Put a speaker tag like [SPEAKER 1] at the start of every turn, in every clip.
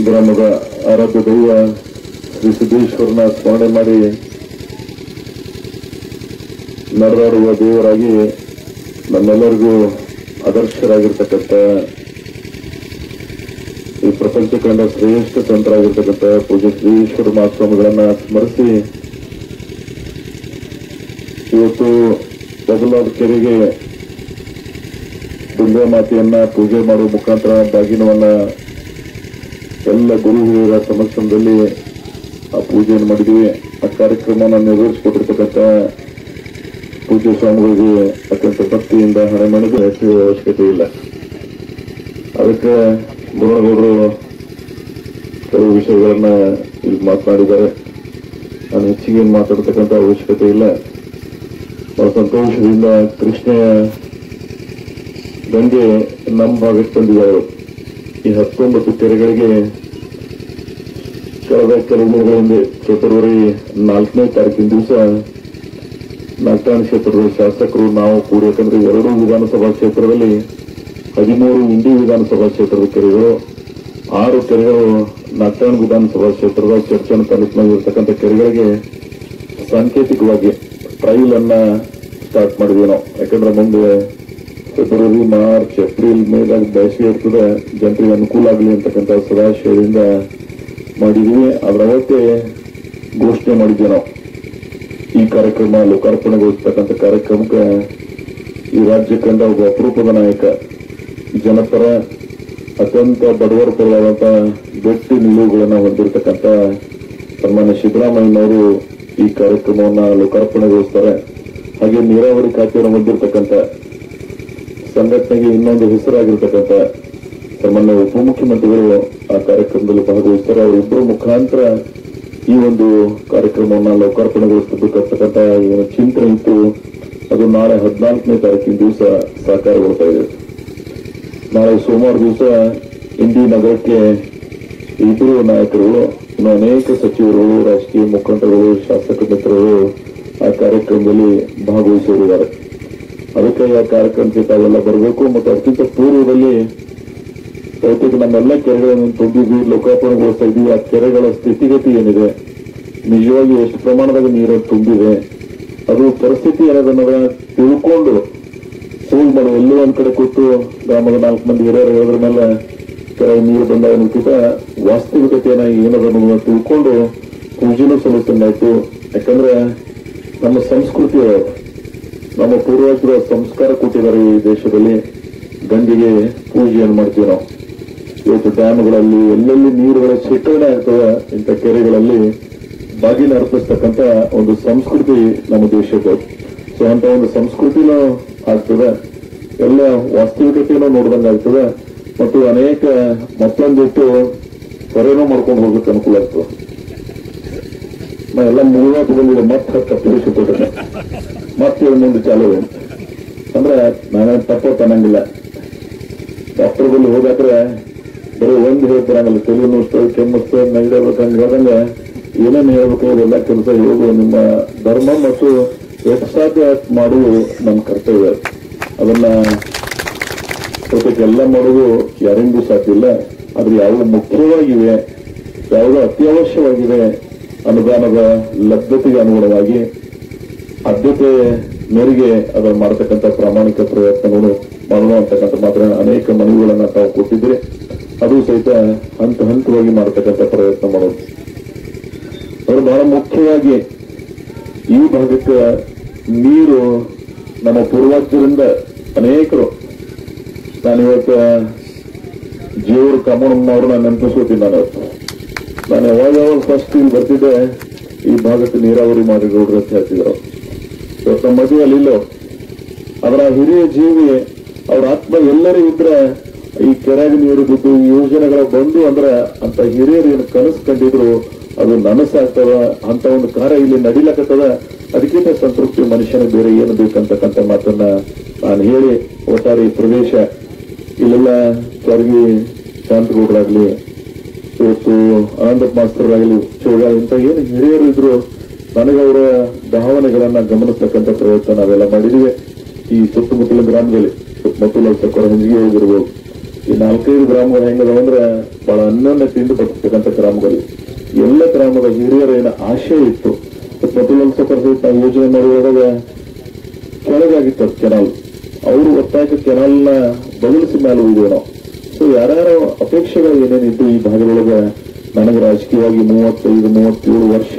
[SPEAKER 1] ಗ್ರಾಮದ ಆರಾಧ್ಯ ದೈವ ಶ್ರೀ ಸಿದ್ದೇಶ್ವರನ ಸ್ಮರಣೆ ಮಾಡಿ ನಡೆದಾಡುವ ದೇವರಾಗಿ ನಮ್ಮೆಲ್ಲರಿಗೂ ಆದರ್ಶರಾಗಿರ್ತಕ್ಕಂಥ ಈ ಪ್ರಪಂಚ ಕಂಡ ಶ್ರೇಷ್ಠ ಸಂತರಾಗಿರ್ತಕ್ಕಂಥ ಪೂಜ್ಯ ಶ್ರೀ ಈಶ್ವರ ಮಹಾಸ್ವಾಮಿಗಳನ್ನ ಸ್ಮರಿಸಿ ಇವತ್ತು ಬದಲಾದ ಕೆರೆಗೆ ದುರ್ಗಾ ಮಾತೆಯನ್ನ ಪೂಜೆ ಮಾಡುವ ಮುಖಾಂತರ ಬಾಗಿನವನ್ನ ಎಲ್ಲ ಗುರು ಹಿರಿಯರ ಸಮಕ್ಷಮದಲ್ಲಿ ಆ ಪೂಜೆಯನ್ನು ಮಾಡಿದ್ವಿ. ಆ ಕಾರ್ಯಕ್ರಮವನ್ನು ನೆರವೇರಿಸಿಕೊಟ್ಟಿರ್ತಕ್ಕಂಥ ಪೂಜ್ಯ ಸ್ವಾಮಿಗಳಿಗೆ ಅತ್ಯಂತ ಭಕ್ತಿಯಿಂದ ಹಣೆ ಮಾಡಿದ ಹೆಚ್ಚಿನ ಅವಶ್ಯಕತೆ ಇಲ್ಲ. ಅದಕ್ಕೆ ಗುರುಗೌಡರು ಕೆಲವು ವಿಷಯಗಳನ್ನ ಇಲ್ಲಿ ಮಾತನಾಡಿದ್ದಾರೆ. ನಾನು ಹೆಚ್ಚಿಗೆ ಮಾತಾಡ್ತಕ್ಕಂಥ ಅವಶ್ಯಕತೆ ಇಲ್ಲ. ಬಹಳ ಸಂತೋಷದಿಂದ ಕೃಷ್ಣೆಯ ಗಂಗೆ ನಮ್ಮ ಭಾಗಕ್ಕೆ ಬಂದಿದ್ದಾರೆ. ಈ 19 ಕೆರೆಗಳಿಗೆ ಕಳೆದ ಕೆಲವು ದಿನಗಳ ಹಿಂದೆ ಫೆಬ್ರವರಿ 4ನೇ ತಾರೀಕಿನ ದಿವಸ ನಾಗಠಾಣ ಕ್ಷೇತ್ರದ ಶಾಸಕರು ನಾವು ಕೂಡಿ, ಯಾಕಂದ್ರೆ 2 ವಿಧಾನಸಭಾ ಕ್ಷೇತ್ರದಲ್ಲಿ 13 ಇಂಡಿ ವಿಧಾನಸಭಾ ಕ್ಷೇತ್ರದ ಕೆರೆಗಳು, 6 ಕೆರೆಗಳು ನಾಗಠಾಣ ವಿಧಾನಸಭಾ ಕ್ಷೇತ್ರದ ಚರ್ಚಣ ತಾಲೂಕಿನಲ್ಲಿ ಇರತಕ್ಕಂಥ ಕೆರೆಗಳಿಗೆ ಸಾಂಕೇತಿಕವಾಗಿ ಟ್ರಯಲ್ ಅನ್ನ ಸ್ಟಾರ್ಟ್ ಮಾಡಿದ್ವಿ ನಾವು. ಯಾಕಂದ್ರೆ ಮುಂದೆ ಫೆಬ್ರವರಿ, ಮಾರ್ಚ್, ಏಪ್ರಿಲ್, ಮೇದಾಗ ಬೇಸಿಗೆ ಇರ್ತದೆ, ಜನರಿಗೆ ಅನುಕೂಲ ಆಗಲಿ ಅಂತಕ್ಕಂಥ ಸದಾಶಯದಿಂದ ಮಾಡಿದ್ವಿ. ಅದರ ಅವತ್ತೇ ಘೋಷಣೆ ಮಾಡಿದ್ವಿ ನಾವು. ಈ ಕಾರ್ಯಕ್ರಮ ಲೋಕಾರ್ಪಣೆಗೊಳಿಸ್ತಕ್ಕಂಥ ಕಾರ್ಯಕ್ರಮಕ್ಕೆ ಈ ರಾಜ್ಯ ಕಂಡ ಒಬ್ಬ ಅಪರೂಪದ ನಾಯಕ, ಜನಪರ ಅತ್ಯಂತ ಬಡವರ ಪರವಾದಂತಹ ಗಟ್ಟಿ ನಿಲುವುಗಳನ್ನು ಹೊಂದಿರತಕ್ಕಂಥ ಸನ್ಮಾನ್ಯ ಸಿದ್ದರಾಮಯ್ಯನವರು ಈ ಕಾರ್ಯಕ್ರಮವನ್ನ ಲೋಕಾರ್ಪಣೆಗೊಳಿಸ್ತಾರೆ. ಹಾಗೆ ನೀರಾವರಿ ಖಾತೆಯನ್ನು ಹೊಂದಿರತಕ್ಕಂಥ ಸಂಘಟನೆಗೆ ಇನ್ನೊಂದು ಹೆಸರಾಗಿರ್ತಕ್ಕಂಥ ಸನ್ಮಾನ್ಯ ಉಪಮುಖ್ಯಮಂತ್ರಿಗಳು ಆ ಕಾರ್ಯಕ್ರಮದಲ್ಲಿ ಭಾಗವಹಿಸ್ತಾರೆ. ಅವರಿಬ್ಬರ ಮುಖಾಂತರ ಈ ಒಂದು ಕಾರ್ಯಕ್ರಮವನ್ನು ಲೋಕಾರ್ಪಣೆಗೊಳಿಸಬೇಕಂತಕ್ಕಂಥ ಏನು ಚಿಂತನೆ ಇತ್ತು, ಅದು ನಾಳೆ 14ನೇ ತಾರೀಕಿನ ದಿವಸ ಸಾಕಾರಗೊಳ್ತಾ ಇದೆ. ನಾಳೆ ಸೋಮವಾರ ದಿವಸ ಇಂಡಿ ನಗರಕ್ಕೆ ಇಬ್ಬರು ನಾಯಕರುಗಳು, ಇನ್ನು ಅನೇಕ ಸಚಿವರುಗಳು, ರಾಜಕೀಯ ಮುಖಂಡರುಗಳು, ಶಾಸಕ ಮಿತ್ರರು ಆ ಕಾರ್ಯಕ್ರಮದಲ್ಲಿ ಭಾಗವಹಿಸಿದ್ದಾರೆ. ಅದಕ್ಕೆ ಆ ಕಾರ್ಯಕ್ರಮಕ್ಕೆ ತಾವೆಲ್ಲ ಬರಬೇಕು. ಮತ್ತು ಅದಕ್ಕಿಂತ ಪೂರ್ವದಲ್ಲಿ ಬಹುತೇಕ ನಮ್ಮೆಲ್ಲ ಕೆರೆಗಳನ್ನು ತುಂಬಿದ್ವಿ, ಲೋಕಾರ್ಪಣೆಗೊಳಿಸ್ತಾ ಇದ್ವಿ. ಆ ಕೆರೆಗಳ ಸ್ಥಿತಿಗತಿ ಏನಿದೆ, ನಿಜವಾಗಿ ಎಷ್ಟು ಪ್ರಮಾಣದಾಗ ನೀರು ತುಂಬಿದೆ, ಅದು ಪರಿಸ್ಥಿತಿ ಏನದನ್ನ ತಿಳ್ಕೊಂಡು ಸೋಲ್ ಮಾಡಿ ಎಲ್ಲೋ ಒಂದ್ ಕಡೆ ಕೂತು ಗ್ರಾಮದ 4 ಮಂದಿ ಹಿರಿಯರು ಹೇಳೋದ್ರ ಮೇಲೆ ಕೆರೆ ನೀರು ಬಂದಾಗ ನಿಂತಿದ್ದ ವಾಸ್ತವಿಕತೆಯನ್ನ ಏನದನ್ನು ತಿಳ್ಕೊಂಡು ಪೂಜೆನೂ ಸಲ್ಲಿಸಂಗಾಯ್ತು. ಯಾಕಂದ್ರೆ ನಮ್ಮ ಸಂಸ್ಕೃತಿ, ನಮ್ಮ ಪೂರ್ವಜರ ಸಂಸ್ಕಾರ ಕೊಟ್ಟಿದ್ದಾರೆ ಈ ದೇಶದಲ್ಲಿ. ಗಂಗೆಗೆ ಪೂಜೆಯನ್ನು ಮಾಡ್ತೀವಿ ನಾವು. ಇವತ್ತು ಡ್ಯಾಮ್ಗಳಲ್ಲಿ ಎಲ್ಲೆಲ್ಲಿ ನೀರುಗಳ ಶೇಖರಣೆ ಆಗ್ತದೆ, ಇಂಥ ಕೆರೆಗಳಲ್ಲಿ ಬಾಗಿನ ಅರ್ಪಿಸ್ತಕ್ಕಂಥ ಒಂದು ಸಂಸ್ಕೃತಿ ನಮ್ಮ ದೇಶದ್ದು. ಸೊ ಅಂತ ಒಂದು ಸಂಸ್ಕೃತಿನೂ ಆಗ್ತದೆ, ಎಲ್ಲ ವಾಸ್ತವಿಕತೆಯನ್ನು ನೋಡ್ದಂಗೆ ಆಗ್ತದೆ. ಮತ್ತು ಅನೇಕ ಮತ್ತೊಂದಿಟ್ಟು ಹೊರೆನೂ ಮಾಡ್ಕೊಂಡು ಹೋಗೋಕೆ ಅನುಕೂಲ ಆಗ್ತದೆ. ನಾ ಎಲ್ಲ ಮೂವತ್ತು ಬಂದಿದೆ, ಮತ್ತೆ 10 ತಪ್ಪಿಸಿಕೊಟ್ಟೆ, ಮತ್ತೆ ಮುಂದೆ ಚಾಲು ಅಂದ್ರೆ ನಾನೇನು ತಪ್ಪು ಅನ್ನಂಗಿಲ್ಲ. ಡಾಕ್ಟರ್ ಬಳಿ ಹೋಗಾದ್ರೆ ಬರೀ ಒಂದು ಹೇಳ್ತಾರಂಗಲ್ಲ, ತೆಲು ನುಸ್ತದೆ, ಕೆಮ್ಮಿಸ್ತದೆ, ನೆಗಡಿಬೇಕು, ಹಂಗೆ ಹೇಳ್ದಂಗೆ ಏನೇನು ಹೇಳ್ಬೇಕು ಅದೆಲ್ಲ ಕೆಲಸ ಹೇಳುವ ನಿಮ್ಮ ಧರ್ಮ ಮತ್ತು ಎಷ್ಟು ಸಾಧ್ಯ ಮಾಡುವುದು ನಮ್ಮ ಕರ್ತವ್ಯ. ಅದನ್ನ ಎಲ್ಲ ಮಾಡೋದು ಯಾರಿಂಗೂ ಸಾಧ್ಯ ಇಲ್ಲ. ಆದ್ರೆ ಯಾವ ಮುಖ್ಯವಾಗಿವೆ, ಯಾವುದೋ ಅತ್ಯವಶ್ಯವಾಗಿದೆ, ಅನುದಾನದ ಲಭ್ಯತೆಗೆ ಅನುಗುಣವಾಗಿ ಆದ್ಯತೆ ಮೇರೆಗೆ ಅದನ್ನು ಮಾಡತಕ್ಕಂಥ ಪ್ರಾಮಾಣಿಕ ಪ್ರಯತ್ನಗಳು ಮಾಡೋಣ ಅಂತಕ್ಕಂಥ ಮಾತ್ರ ಅನೇಕ ಮನವಿಗಳನ್ನ ತಾವು ಕೊಟ್ಟಿದ್ರೆ, ಅದು ಸಹಿತ ಹಂತವಾಗಿ ಮಾಡತಕ್ಕಂಥ ಪ್ರಯತ್ನ ಮಾಡೋದು. ಅವರು ಬಹಳ ಮುಖ್ಯವಾಗಿ ಈ ಭಾಗಕ್ಕೆ ನೀರು ನಮ್ಮ ಪೂರ್ವಜರಿಂದ ಅನೇಕರು, ನಾನಿವತ್ತು ಜೀವರು ಕಾಮಣ್ಣವ್ರನ್ನ ನೆನಪಿಸ್ಕೋತೀನಿ. ನಾನು ಯಾವಾಗ ಫಸ್ಟ್ ಇಲ್ಲಿ ಬರ್ತಿದ್ದೆ, ಈ ಭಾಗಕ್ಕೆ ನೀರಾವರಿ ಮಾಡಿ ನೋಡ್ರಿ ಅಂತ ಹೇಳ್ತಿದ್ರು. ಇವತ್ತು ನಮ್ಮ ಮದುವೆಯಲ್ಲಿ ಇಲ್ಲೋ ಅದರ ಹಿರಿಯ ಜೀವಿ ಅವ್ರ ಆತ್ಮ ಎಲ್ಲರೂ ಇದ್ರೆ ಈ ಕೆರೆಗೆ ನೀರು ಬಿದ್ದು ಯೋಜನೆಗಳ ಬಂದು ಅಂದ್ರೆ ಅಂತ ಹಿರಿಯರು ಏನು ಕನಸು ಕಂಡಿದ್ರು ಅದು ನನಸಾಗ್ತದ. ಅಂತ ಒಂದು ಕಾರ್ಯ ಇಲ್ಲಿ ನಡಿಲಕತ್ತದ. ಅದಕ್ಕಿಂತ ಸಂತೃಪ್ತಿ ಮನುಷ್ಯನ ಬೇರೆ ಏನು ಬೇಕಂತಕ್ಕಂಥ ಮಾತನ್ನ ನಾನು ಹೇಳಿ, ಒಟ್ಟಾರೆ ಈ ಪ್ರದೇಶ ಇಲ್ಲೆಲ್ಲ ಚರ್ಗಿ ಶಾಂತಗೌಡರಾಗ್ಲಿ, ಇವತ್ತು ಆನಂದಪ್ಪ ಮಾಸ್ತರಾಗಲಿ, ಚೋಳ ಇಂಥ ಏನು ಹಿರಿಯರು ಇದ್ರು, ನನಗವರ ಭಾವನೆಗಳನ್ನ ಗಮನಿಸ್ತಕ್ಕಂಥ ಪ್ರಯತ್ನ ನಾವೆಲ್ಲ ಮಾಡಿದ್ವಿ. ಈ ಸುತ್ತಮುತ್ತಲಿನ ಗ್ರಾಮದಲ್ಲಿ, ಸುತ್ತಮುತ್ತಲ ಸಕ್ಕರ ಹಿಂದಿಗೆ ಹೋಗಿರ್ಬೋದು, ಈ 4-5 ಗ್ರಾಮಗಳು ಹೆಂಗದಂದ್ರೆ ಬಹಳ ಅನ್ಯೋನ್ಯತೆಯಿಂದ ಬರ್ತಕ್ಕಂಥ ಗ್ರಾಮಗಳು. ಎಲ್ಲ ಗ್ರಾಮದ ಹಿರಿಯರ ಏನ ಆಶಯ ಇತ್ತು. ಮೊದಲೊಂದು ಸಹಿತ ನಾವು ಯೋಜನೆ ಮಾಡುವಾಗ ಕೆಳಗಾಗಿತ್ತು ಕೆನಾಲ್. ಅವರು ಒತ್ತಾಯಕ್ಕೆ ಕೆನಾಲ್ನ ಬದಲಿಸಿ ಮೇಲೆ ಹೋಗಿದ್ದೇವೆ ನಾವು. ಸೊ ಯಾರ್ಯಾರ ಅಪೇಕ್ಷೆಗಳು ಏನೇನಿದ್ದು ಈ ಭಾಗದೊಳಗೆ ನನಗೆ ರಾಜಕೀಯವಾಗಿ 35-37 ವರ್ಷ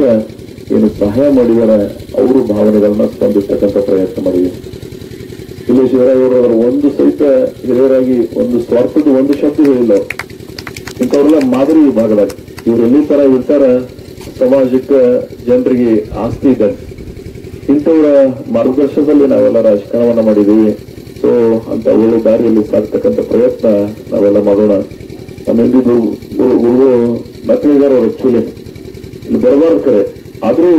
[SPEAKER 1] ಏನು ಸಹಾಯ ಮಾಡಿದಾರೆ ಅವರು ಭಾವನೆಗಳನ್ನ ಸ್ಪಂದಿಸ್ತಕ್ಕಂಥ ಪ್ರಯತ್ನ ಮಾಡಿದ್ವಿ. ಇಲ್ಲಿ ಶಿವರಾಯವರು ಅವರ ಒಂದು ಸಹಿತ ಹಿರಿಯರಾಗಿ ಒಂದು ಸ್ವಾರ್ಥದ ಒಂದು ಶಬ್ದ ಹೇಳಿಲ್ಲ. ಇಂಥವ್ರೆಲ್ಲ ಮಾದರಿ ಈ ಭಾಗದಾಗ ಇವ್ರು ಎಲ್ಲಿ ತರ ಇರ್ತಾರ, ಸಮಾಜಕ್ಕೆ ಜನರಿಗೆ ಆಸ್ತಿ ಇದ್ದಾರೆ. ಇಂಥವರ ಮಾರ್ಗದರ್ಶನದಲ್ಲಿ ನಾವೆಲ್ಲ ರಾಜಕಾರಣವನ್ನ ಮಾಡಿದೀವಿ. ಸೊ ಅಂತ ಒಳ್ಳೆ ದಾರಿಯಲ್ಲಿ ಸಾಗ್ತಕ್ಕಂಥ ಪ್ರಯತ್ನ ನಾವೆಲ್ಲ ಮಾಡೋಣ. ಆಮೇಲೆ ಗುರು ನಕಲಿಗಾರ ಅವರು ಆಕ್ಚುಲಿ ಇಲ್ಲಿ ಬರಬಾರ್ದು ಕರೆ, ಆದ್ರೂ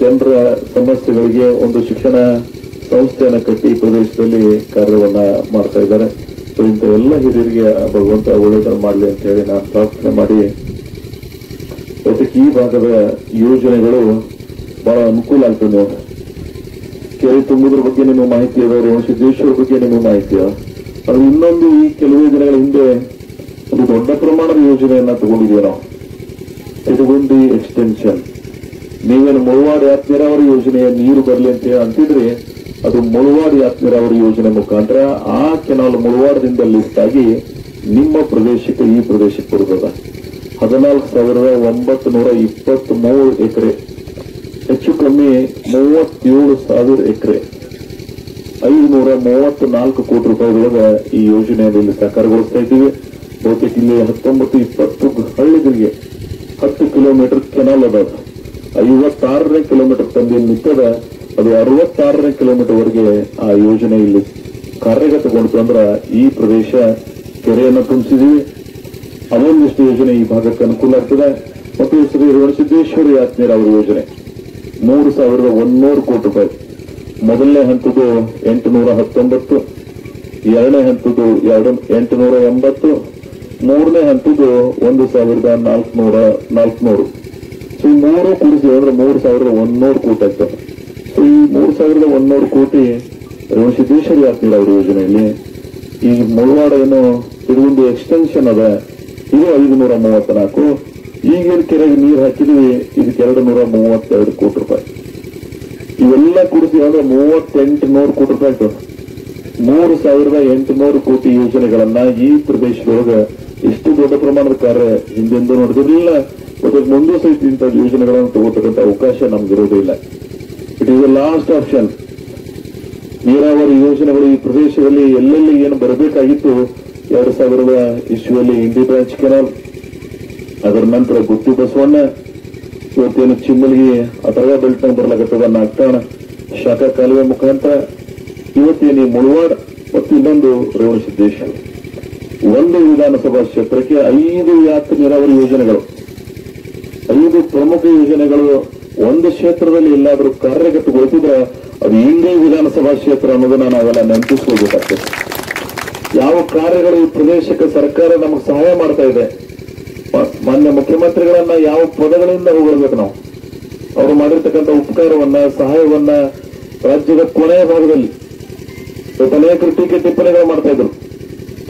[SPEAKER 1] ಜನರ ಸಮಸ್ಯೆಗಳಿಗೆ ಒಂದು ಶಿಕ್ಷಣ ಸಂಸ್ಥೆಯನ್ನ ಕಟ್ಟಿ ಪ್ರದೇಶದಲ್ಲಿ ಕಾರ್ಯವನ್ನ ಮಾಡ್ತಾ ಇದ್ದಾರೆ. ಸೊ ಇಂಥ ಎಲ್ಲ ಹಿರಿಯರಿಗೆ ಭಗವಂತ ಒಳ್ಳೆದನ್ನು ಮಾಡಲಿ ಅಂತ ಹೇಳಿ ನಾನು ಪ್ರಾರ್ಥನೆ ಮಾಡಿ, ಜೊತೆಗೆ ಈ ಭಾಗದ ಯೋಜನೆಗಳು ಬಹಳ ಅನುಕೂಲ ಆಗ್ತದೆ. ಕೆರೆ ತುಂಬುದ್ರ ಬಗ್ಗೆ ನಿಮಗೆ ಮಾಹಿತಿ ಇದೆ, ಸಿದ್ದೇಶ್ವರ ಬಗ್ಗೆ ನಿಮಗೆ ಮಾಹಿತಿ ಇದೆ. ಅದು ಇನ್ನೊಂದು ಈ ಕೆಲವೇ ದಿನಗಳ ಹಿಂದೆ ಒಂದು ದೊಡ್ಡ ಪ್ರಮಾಣದ ಯೋಜನೆಯನ್ನ ತಗೊಂಡಿದ್ದೀವಿ ನಾವು, ತಿರುಗುಂಡಿ ಎಕ್ಸ್ಟೆನ್ಷನ್. ನೀವೇನು ಮುಳವಾಡ ಯಾತ್ ನೀರಾವರಿ ಯೋಜನೆಯ ನೀರು ಬರಲಿ ಅಂತ ಅಂತಿದ್ರೆ ಅದು ಮುಳವಾಡ ಯಾತ್ ನೀರಾವರಿ ಯೋಜನೆ ಮುಖಾಂತರ ಆ ಕೆನಾಲ್ ಮುಳವಾಡದಿಂದ ಲಿಫ್ಟ್ ಆಗಿ ನಿಮ್ಮ ಪ್ರದೇಶಕ್ಕೆ ಈ ಪ್ರದೇಶಕ್ಕೆ ಬರುತ್ತದೆ. 14,923 ಎಕರೆ, ಹೆಚ್ಚು ಕಮ್ಮಿ 37,000 ಎಕರೆ, 534 ಕೋಟಿ ರೂಪಾಯಿಗಳೊಳಗೆ ಈ ಯೋಜನೆಯಲ್ಲಿ ಸಾಕಾರಗೊಳಿಸ್ತಾ ಇದ್ದೀವಿ. ಬಹುತೇಕ ಇಲ್ಲಿ 19-20 ಹಳ್ಳಿಗಳಿಗೆ 10 ಕಿಲೋಮೀಟರ್ ಕೆನಾಲ್ ಅದ. 56ನೇ ಕಿಲೋಮೀಟರ್ ತಂದೆ ನಿಂತದ, ಅದು 66ನೇ ಕಿಲೋಮೀಟರ್ ವರೆಗೆ ಆ ಯೋಜನೆ ಇಲ್ಲಿ ಕಾರ್ಯಗತಗೊಂಡು ಅಂದ್ರೆ ಈ ಪ್ರದೇಶ ಕೆರೆಯನ್ನು ತುಂಬಿಸಿದೀವಿ. ಅದೊಂದಿಷ್ಟು ಯೋಜನೆ ಈ ಭಾಗಕ್ಕೆ ಅನುಕೂಲ ಆಗ್ತದೆ. ಮತ್ತು ಶ್ರೀ ರೇವಣಸಿದ್ದೇಶ್ವರ ಯಾತ್ ನೀರಾವರಿ ಯೋಜನೆ 3,100 ಕೋಟಿ ರೂಪಾಯಿ. ಮೊದಲನೇ ಹಂತದ್ದು 819, ಎರಡನೇ ಹಂತದ್ದು 880, ಮೂರನೇ ಹಂತದ್ದು 1,400. ಸೊ ಈ ಮೂರು ಕೂಡಿಸಿ ಅಂದ್ರೆ 3,100 ಕೋಟಿ ಆಗ್ತದೆ. ಸೊ ಈ 3,100 ಕೋಟಿ ರೇವಣಸಿದ್ದೇಶ್ವರ ಯಾತ್ ನೀರಾವರಿ ಯೋಜನೆಯಲ್ಲಿ ಈ ಮುಳವಾಡ ಏನು ತಿರುಗುಂಡಿ ಎಕ್ಸ್ಟೆನ್ಷನ್ ಅದ, ಇದು 534. ಈಗೇನು ಕೆರೆಗೆ ನೀರು ಹಾಕಿದ್ವಿ, ಇದಕ್ಕೆ 232 ಕೋಟಿ ರೂಪಾಯಿ. ಇವೆಲ್ಲ ಕೂಡಿಸಿ ಅಂದ್ರೆ 3,800 ಕೋಟಿ ರೂಪಾಯಿ ಆಗ್ತದೆ. 3,800 ಕೋಟಿ ಯೋಜನೆಗಳನ್ನ ಈ ಪ್ರದೇಶದೊಳಗೆ ಇಷ್ಟು ದೊಡ್ಡ ಪ್ರಮಾಣದ ಕಾರ್ಯ ಹಿಂದೆಂದೂ ನಡೆದಿರಲಿಲ್ಲ. ಮತ್ತು ಮುಂದೆ ಸಹಿತ ಇಂಥ ಯೋಜನೆಗಳನ್ನು ತಗೋತಕ್ಕಂಥ ಅವಕಾಶ ನಮ್ಗಿರೋದಿಲ್ಲ. It is the last option. ನೀರಾವರಿ ಯೋಜನೆಗಳು ಈ ಪ್ರದೇಶದಲ್ಲಿ ಎಲ್ಲೆಲ್ಲಿ ಏನು ಬರಬೇಕಾಗಿತ್ತು, 2000 ಇಸ್ವಿಯಲ್ಲಿ ಇಂಡಿ ಬ್ರಾಂಚ್ ಕೆನಾಲ್, ಅದರ ನಂತರ ಗುತ್ತಿ ಬಸವಣ್ಣ, ಇವತ್ತೇನು ಚಿಮ್ಮಲ್ಗಿ ಅಥರ್ವ ಬೆಲ್ಟ್ ನ ಬರ್ಲಾಗತ್ತದ ನಾಗ್ತಾಣ ಶಾಖಾ ಕಾಲುವೆ ಮುಖಾಂತರ, ಇವತ್ತೇನು ಮುಳವಾಡ ಮತ್ತು ಇನ್ನೊಂದು ರೇವಣಸಿದ್ದೇಶ್ವರ. ಒಂದು ವಿಧಾನಸಭಾ ಕ್ಷೇತ್ರಕ್ಕೆ 5 ಯಾತ್ ನೀರಾವರಿ ಯೋಜನೆಗಳು, 5 ಪ್ರಮುಖ ಯೋಜನೆಗಳು ಒಂದು ಕ್ಷೇತ್ರದಲ್ಲಿ ಎಲ್ಲಾದರೂ ಕಾರ್ಯಗತಗೊಳಿಸಿದ್ರೆ ಅದು ಇಂಡಿ ವಿಧಾನಸಭಾ ಕ್ಷೇತ್ರ ಅನ್ನೋದನ್ನ ನಾವೆಲ್ಲ ನೆನಪಿಸ್ಕೊಳ್ಬೇಕಾಗ್ತದೆ. ಯಾವ ಕಾರ್ಯಗಳು ಈ ಪ್ರದೇಶಕ್ಕೆ ಸರ್ಕಾರ ನಮಗೆ ಸಹಾಯ ಮಾಡ್ತಾ ಇದೆ, ಮಾನ್ಯ ಮುಖ್ಯಮಂತ್ರಿಗಳನ್ನ ಯಾವ ಪದಗಳಿಂದ ಹೊಗಳ್ಬೇಕು ನಾವು. ಅವರು ಮಾಡಿರ್ತಕ್ಕಂಥ ಉಪಕಾರವನ್ನ, ಸಹಾಯವನ್ನ ರಾಜ್ಯದ ಕೊನೆಯ ಭಾಗದಲ್ಲಿ ಅನೇಕರು ಟೀಕೆ ಟಿಪ್ಪಣಿಗಳು ಮಾಡ್ತಾ ಇದ್ರು.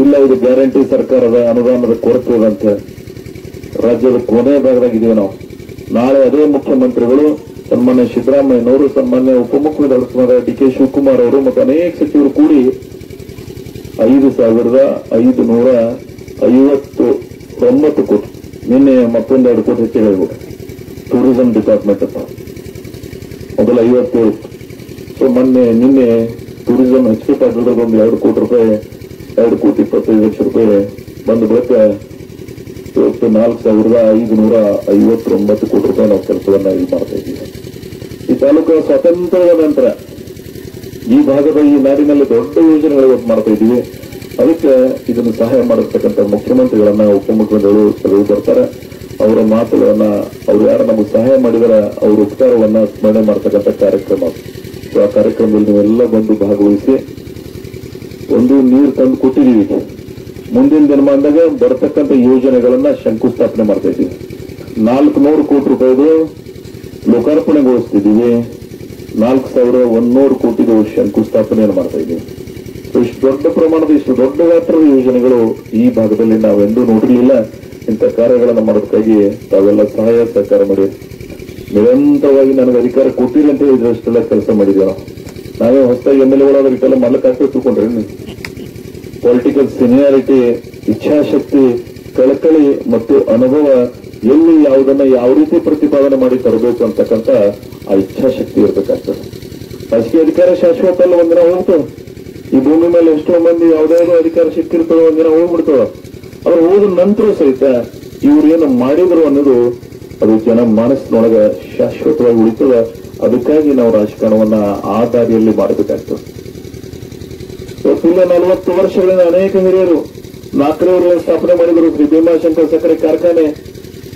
[SPEAKER 1] ಇಲ್ಲ, ಇದು ಗ್ಯಾರಂಟಿ ಸರ್ಕಾರದ ಅನುದಾನದ ಕೊರತೆ ಇದಂತೆ. ರಾಜ್ಯದ ಕೊನೆಯ ಭಾಗದಾಗಿದ್ದೀವಿ ನಾವು. ನಾಳೆ ಅದೇ ಮುಖ್ಯಮಂತ್ರಿಗಳು, ಸನ್ಮಾನ್ಯ ಸಿದ್ದರಾಮಯ್ಯನವರು, ಸನ್ಮಾನ್ಯ ಉಪಮುಖ್ಯಮಂತ್ರಿಗಳಾದ ಡಿ ಕೆ ಶಿವಕುಮಾರ್ ಅವರು ಮತ್ತು ಅನೇಕ ಸಚಿವರು ಕೂಡಿ 5,559 ಕೋಟಿ, ನಿನ್ನೆ ಮತ್ತೊಂದು 2 ಕೋಟಿ ಹೆಚ್ಚು ಹೇಳ್ಬೋದು. ಟೂರಿಸಂ ಡಿಪಾರ್ಟ್ಮೆಂಟ್ ಅಂತ ಮೊದಲು 57. ಸೊ ನಿನ್ನೆ ಟೂರಿಸಂ ಹೆಚ್ಚುಕಟ್ಟಾದ್ರೆ ಒಂದು 2 ಕೋಟಿ ರೂಪಾಯಿ, 2,25 ಲಕ್ಷ ರೂಪಾಯಿ ಬಂದು ಬಳಿಕ 4,559 ಕೋಟಿ ರೂಪಾಯಿ ನಾವು ಕೆಲಸವನ್ನ ಇಲ್ಲಿ ಮಾಡ್ತಾ ಇದ್ದೀವಿ. ಈ ತಾಲೂಕು ಸ್ವಾತಂತ್ರ್ಯದ ನಂತರ ಈ ಭಾಗದ ಈ ನಾಡಿನಲ್ಲಿ ದೊಡ್ಡ ಯೋಜನೆಗಳು ಇವತ್ತು ಮಾಡ್ತಾ ಇದ್ದೀವಿ. ಅದಕ್ಕೆ ಇದನ್ನು ಸಹಾಯ ಮಾಡಿರ್ತಕ್ಕಂಥ ಮುಖ್ಯಮಂತ್ರಿಗಳನ್ನ, ಉಪಮುಖ್ಯಮಂತ್ರಿಗಳು ಸಲಹೆ ಬರ್ತಾರೆ. ಅವರ ಮಾತುಗಳನ್ನ, ಅವ್ರು ಯಾರು ನಮಗೆ ಸಹಾಯ ಮಾಡಿದಾರೆ ಅವ್ರ ಉಪಕಾರವನ್ನ ಸ್ಮರಣೆ ಮಾಡ್ತಕ್ಕಂಥ ಕಾರ್ಯಕ್ರಮ. ಸೊ ಆ ಕಾರ್ಯಕ್ರಮದಲ್ಲಿ ನೀವೆಲ್ಲ ಬಂದು ಭಾಗವಹಿಸಿ ಒಂದು ನೀರು ತಂದು ಕೊಟ್ಟಿದ್ದೀವಿ. ಮುಂದಿನ ದಿನಮಾನದಾಗ ಬರತಕ್ಕಂಥ ಯೋಜನೆಗಳನ್ನ ಶಂಕುಸ್ಥಾಪನೆ ಮಾಡ್ತಾ ಇದ್ದೀವಿ. 400 ಕೋಟಿ ರೂಪಾಯಿದು ಲೋಕಾರ್ಪಣೆಗೊಳಿಸ್ತಿದ್ದೀವಿ. 4,100 ಕೋಟಿದು ಶಂಕುಸ್ಥಾಪನೆಯನ್ನು ಮಾಡ್ತಾ ಇದ್ದೀವಿ. ಇಷ್ಟು ದೊಡ್ಡ ಪ್ರಮಾಣದ ಇಷ್ಟು ದೊಡ್ಡ ಗಾತ್ರದ ಯೋಜನೆಗಳು ಈ ಭಾಗದಲ್ಲಿ ನಾವೆಂದೂ ನೋಡಿರಲಿಲ್ಲ. ಇಂಥ ಕಾರ್ಯಗಳನ್ನು ಮಾಡೋದಕ್ಕಾಗಿ ತಾವೆಲ್ಲ ಸಹಾಯ ಸಹಕಾರ ಮಾಡಿ ನಿರಂತರವಾಗಿ ನನಗೆ ಅಧಿಕಾರ ಕೊಟ್ಟಿರಿ ಅಂತ ಹೇಳಿದ್ರಷ್ಟೆಲ್ಲ ಕೆಲಸ ಮಾಡಿದ್ದೇವೆ. ನಾವೇ ಹೊಸದಾಗಿ MLA ಇಟ್ಟೆಲ್ಲ ಮಾಡ್ಲಿಕ್ಕಾಗ್ತದೆ ತಿಳ್ಕೊಂಡ್ರಿ. ಪೊಲಿಟಿಕಲ್ ಸೀನಿಯಾರಿಟಿ, ಇಚ್ಛಾಶಕ್ತಿ, ಕಳಕಳಿ ಮತ್ತು ಅನುಭವ ಎಲ್ಲಿ ಯಾವುದನ್ನ ಯಾವ ರೀತಿ ಪ್ರತಿಪಾದನೆ ಮಾಡಿ ತರಬೇಕು ಅಂತಕ್ಕಂಥ ಆ ಇಚ್ಛಾಶಕ್ತಿ ಇರಬೇಕಾಗ್ತದೆ. ರಾಜಕೀಯ ಅಧಿಕಾರ ಶಾಶ್ವತ ಅಲ್ಲ, ಒಂದಿನ ಹೋಗ್ತದೆ. ಈ ಭೂಮಿ ಮೇಲೆ ಎಷ್ಟೋ ಮಂದಿ ಯಾವುದಾದ್ರು ಅಧಿಕಾರ ಸಿಕ್ಕಿರ್ತವೆ, ಒಂದಿನ ಹೋಗ್ಬಿಡ್ತವ. ಅವ್ರು ಹೋದ ನಂತರ ಸಹಿತ ಇವ್ರು ಏನು ಮಾಡಿದ್ರು ಅನ್ನೋದು ಅದು ಜನ ಮನಸ್ಸಿನೊಳಗ ಶಾಶ್ವತವಾಗಿ ಉಳಿತದ. ಅದಕ್ಕಾಗಿ ನಾವು ರಾಜಕಾರಣವನ್ನ ಆ ದಾರಿಯಲ್ಲಿ ಮಾಡಬೇಕಾಗ್ತದೆ. ಇವತ್ತಿಲ್ಲ 40 ವರ್ಷಗಳಿಂದ ಅನೇಕ ಹಿರಿಯರು 4 ವರ್ಷ ಸ್ಥಾಪನೆ ಮಾಡಿದ್ರು ಶ್ರೀ ಭೀಮಾಶಂಕರ್ ಸಕ್ಕರೆ ಕಾರ್ಖಾನೆ.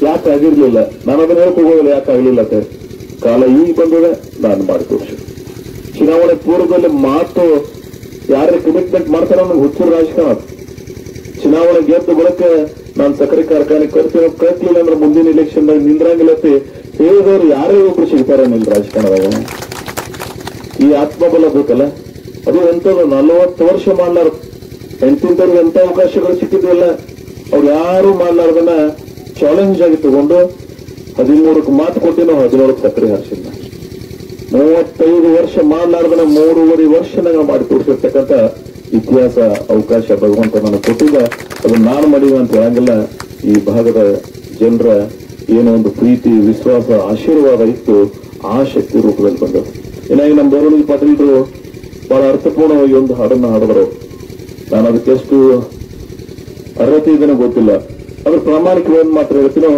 [SPEAKER 1] ಯಾಕೆ ಆಗಿರ್ಲಿಲ್ಲ? ನಾನು ಅದನ್ನ ಹೇಳ್ಕೋಗೋದಿಲ್ಲ ಯಾಕೆ ಆಗ್ಲಿಲ್ಲ ಅಂತ. ಕಾಲ ಈಗ ಬಂದಿದೆ, ನಾನು ಮಾಡಿ ತೋರಿಸಿ. ಚುನಾವಣೆ ಪೂರ್ವದಲ್ಲಿ ಮಾತು ಯಾರು ಕಮಿಟ್ಮೆಂಟ್ ಮಾಡ್ತಾರೋ ನಮ್ಗೆ ಹುಚ್ಚರು ರಾಜಕಾರಣ. ಚುನಾವಣೆ ಗೆದ್ದ ಬಳಿಕ ನಾನು ಸಕ್ಕರೆ ಕಾರ್ಖಾನೆ ಕಟ್ಲಿಲ್ಲ ಅಂದ್ರೆ ಮುಂದಿನ ಇಲೆಕ್ಷನ್ ನಿಂದ್ರಂಗಿಲ್ಲ ಅಂತ ಹೇಳಿದವರು ಯಾರೇ ಒಬ್ರು ಸಿಗ್ತಾರ ನಿಲ್ ರಾಜಕಾರಣದಾಗ. ಈ ಆತ್ಮಬಲ ಬೇಕಲ್ಲ, ಅದು ಎಂತದ್ದು 40 ವರ್ಷ ಮಾಡ್ಲಾರ ಎಂತಿಂತವ್ರಿಗೆ ಎಂತ ಅವಕಾಶಗಳು ಸಿಕ್ಕಿದ್ವಲ್ಲ, ಅವ್ರು ಯಾರು ಮಾಡ್ಲಾರ್ದನ್ನ ಚಾಲೆಂಜ್ ಆಗಿ ತಗೊಂಡು 13ಕ್ಕೆ ಮಾತು ಕೊಟ್ಟಿನೋ 17ಕ್ಕೆ ಸಕ್ಕರೆ ಹಾರಿಸಿಲ್ಲ. 35 ವರ್ಷ ಮಾಡ್ಲಾರ್ದನ್ನ 3.5 ವರ್ಷನಾಗ ಮಾಡಿ ತೋರಿಸಿರ್ತಕ್ಕಂಥ ಇತಿಹಾಸ ಅವಕಾಶ ಭಗವಂತ ನನಗೆ ಕೊಟ್ಟಿಲ್ಲ. ಅದು ನಾನು ಮಾಡಿದ ಅಂತ ಹೇಳಂಗಿಲ್ಲ. ಈ ಭಾಗದ ಜನರ ಏನೋ ಒಂದು ಪ್ರೀತಿ, ವಿಶ್ವಾಸ, ಆಶೀರ್ವಾದ ಇತ್ತು, ಆ ಶಕ್ತಿ ರೂಪದಲ್ಲಿ ಬಂದವು. ಏನಾಗಿ ನಮ್ಮ ಬೋರಲಿ ಪಾಟೀಲ್ರು ಬಹಳ ಅರ್ಥಪೂರ್ಣವಾಗಿ ಒಂದು ಹಾಡನ್ನು ಹಾಡಿದ್ರು. ನಾನು ಅದಕ್ಕೆ ಎಷ್ಟು ಅರ್ಹತೆ ಇದನ್ನು ಗೊತ್ತಿಲ್ಲ. ಅದ್ರ ಪ್ರಾಮಾಣಿಕವಾಗಿ ಮಾತ್ರ ಹೇಳ್ತೀನೋ,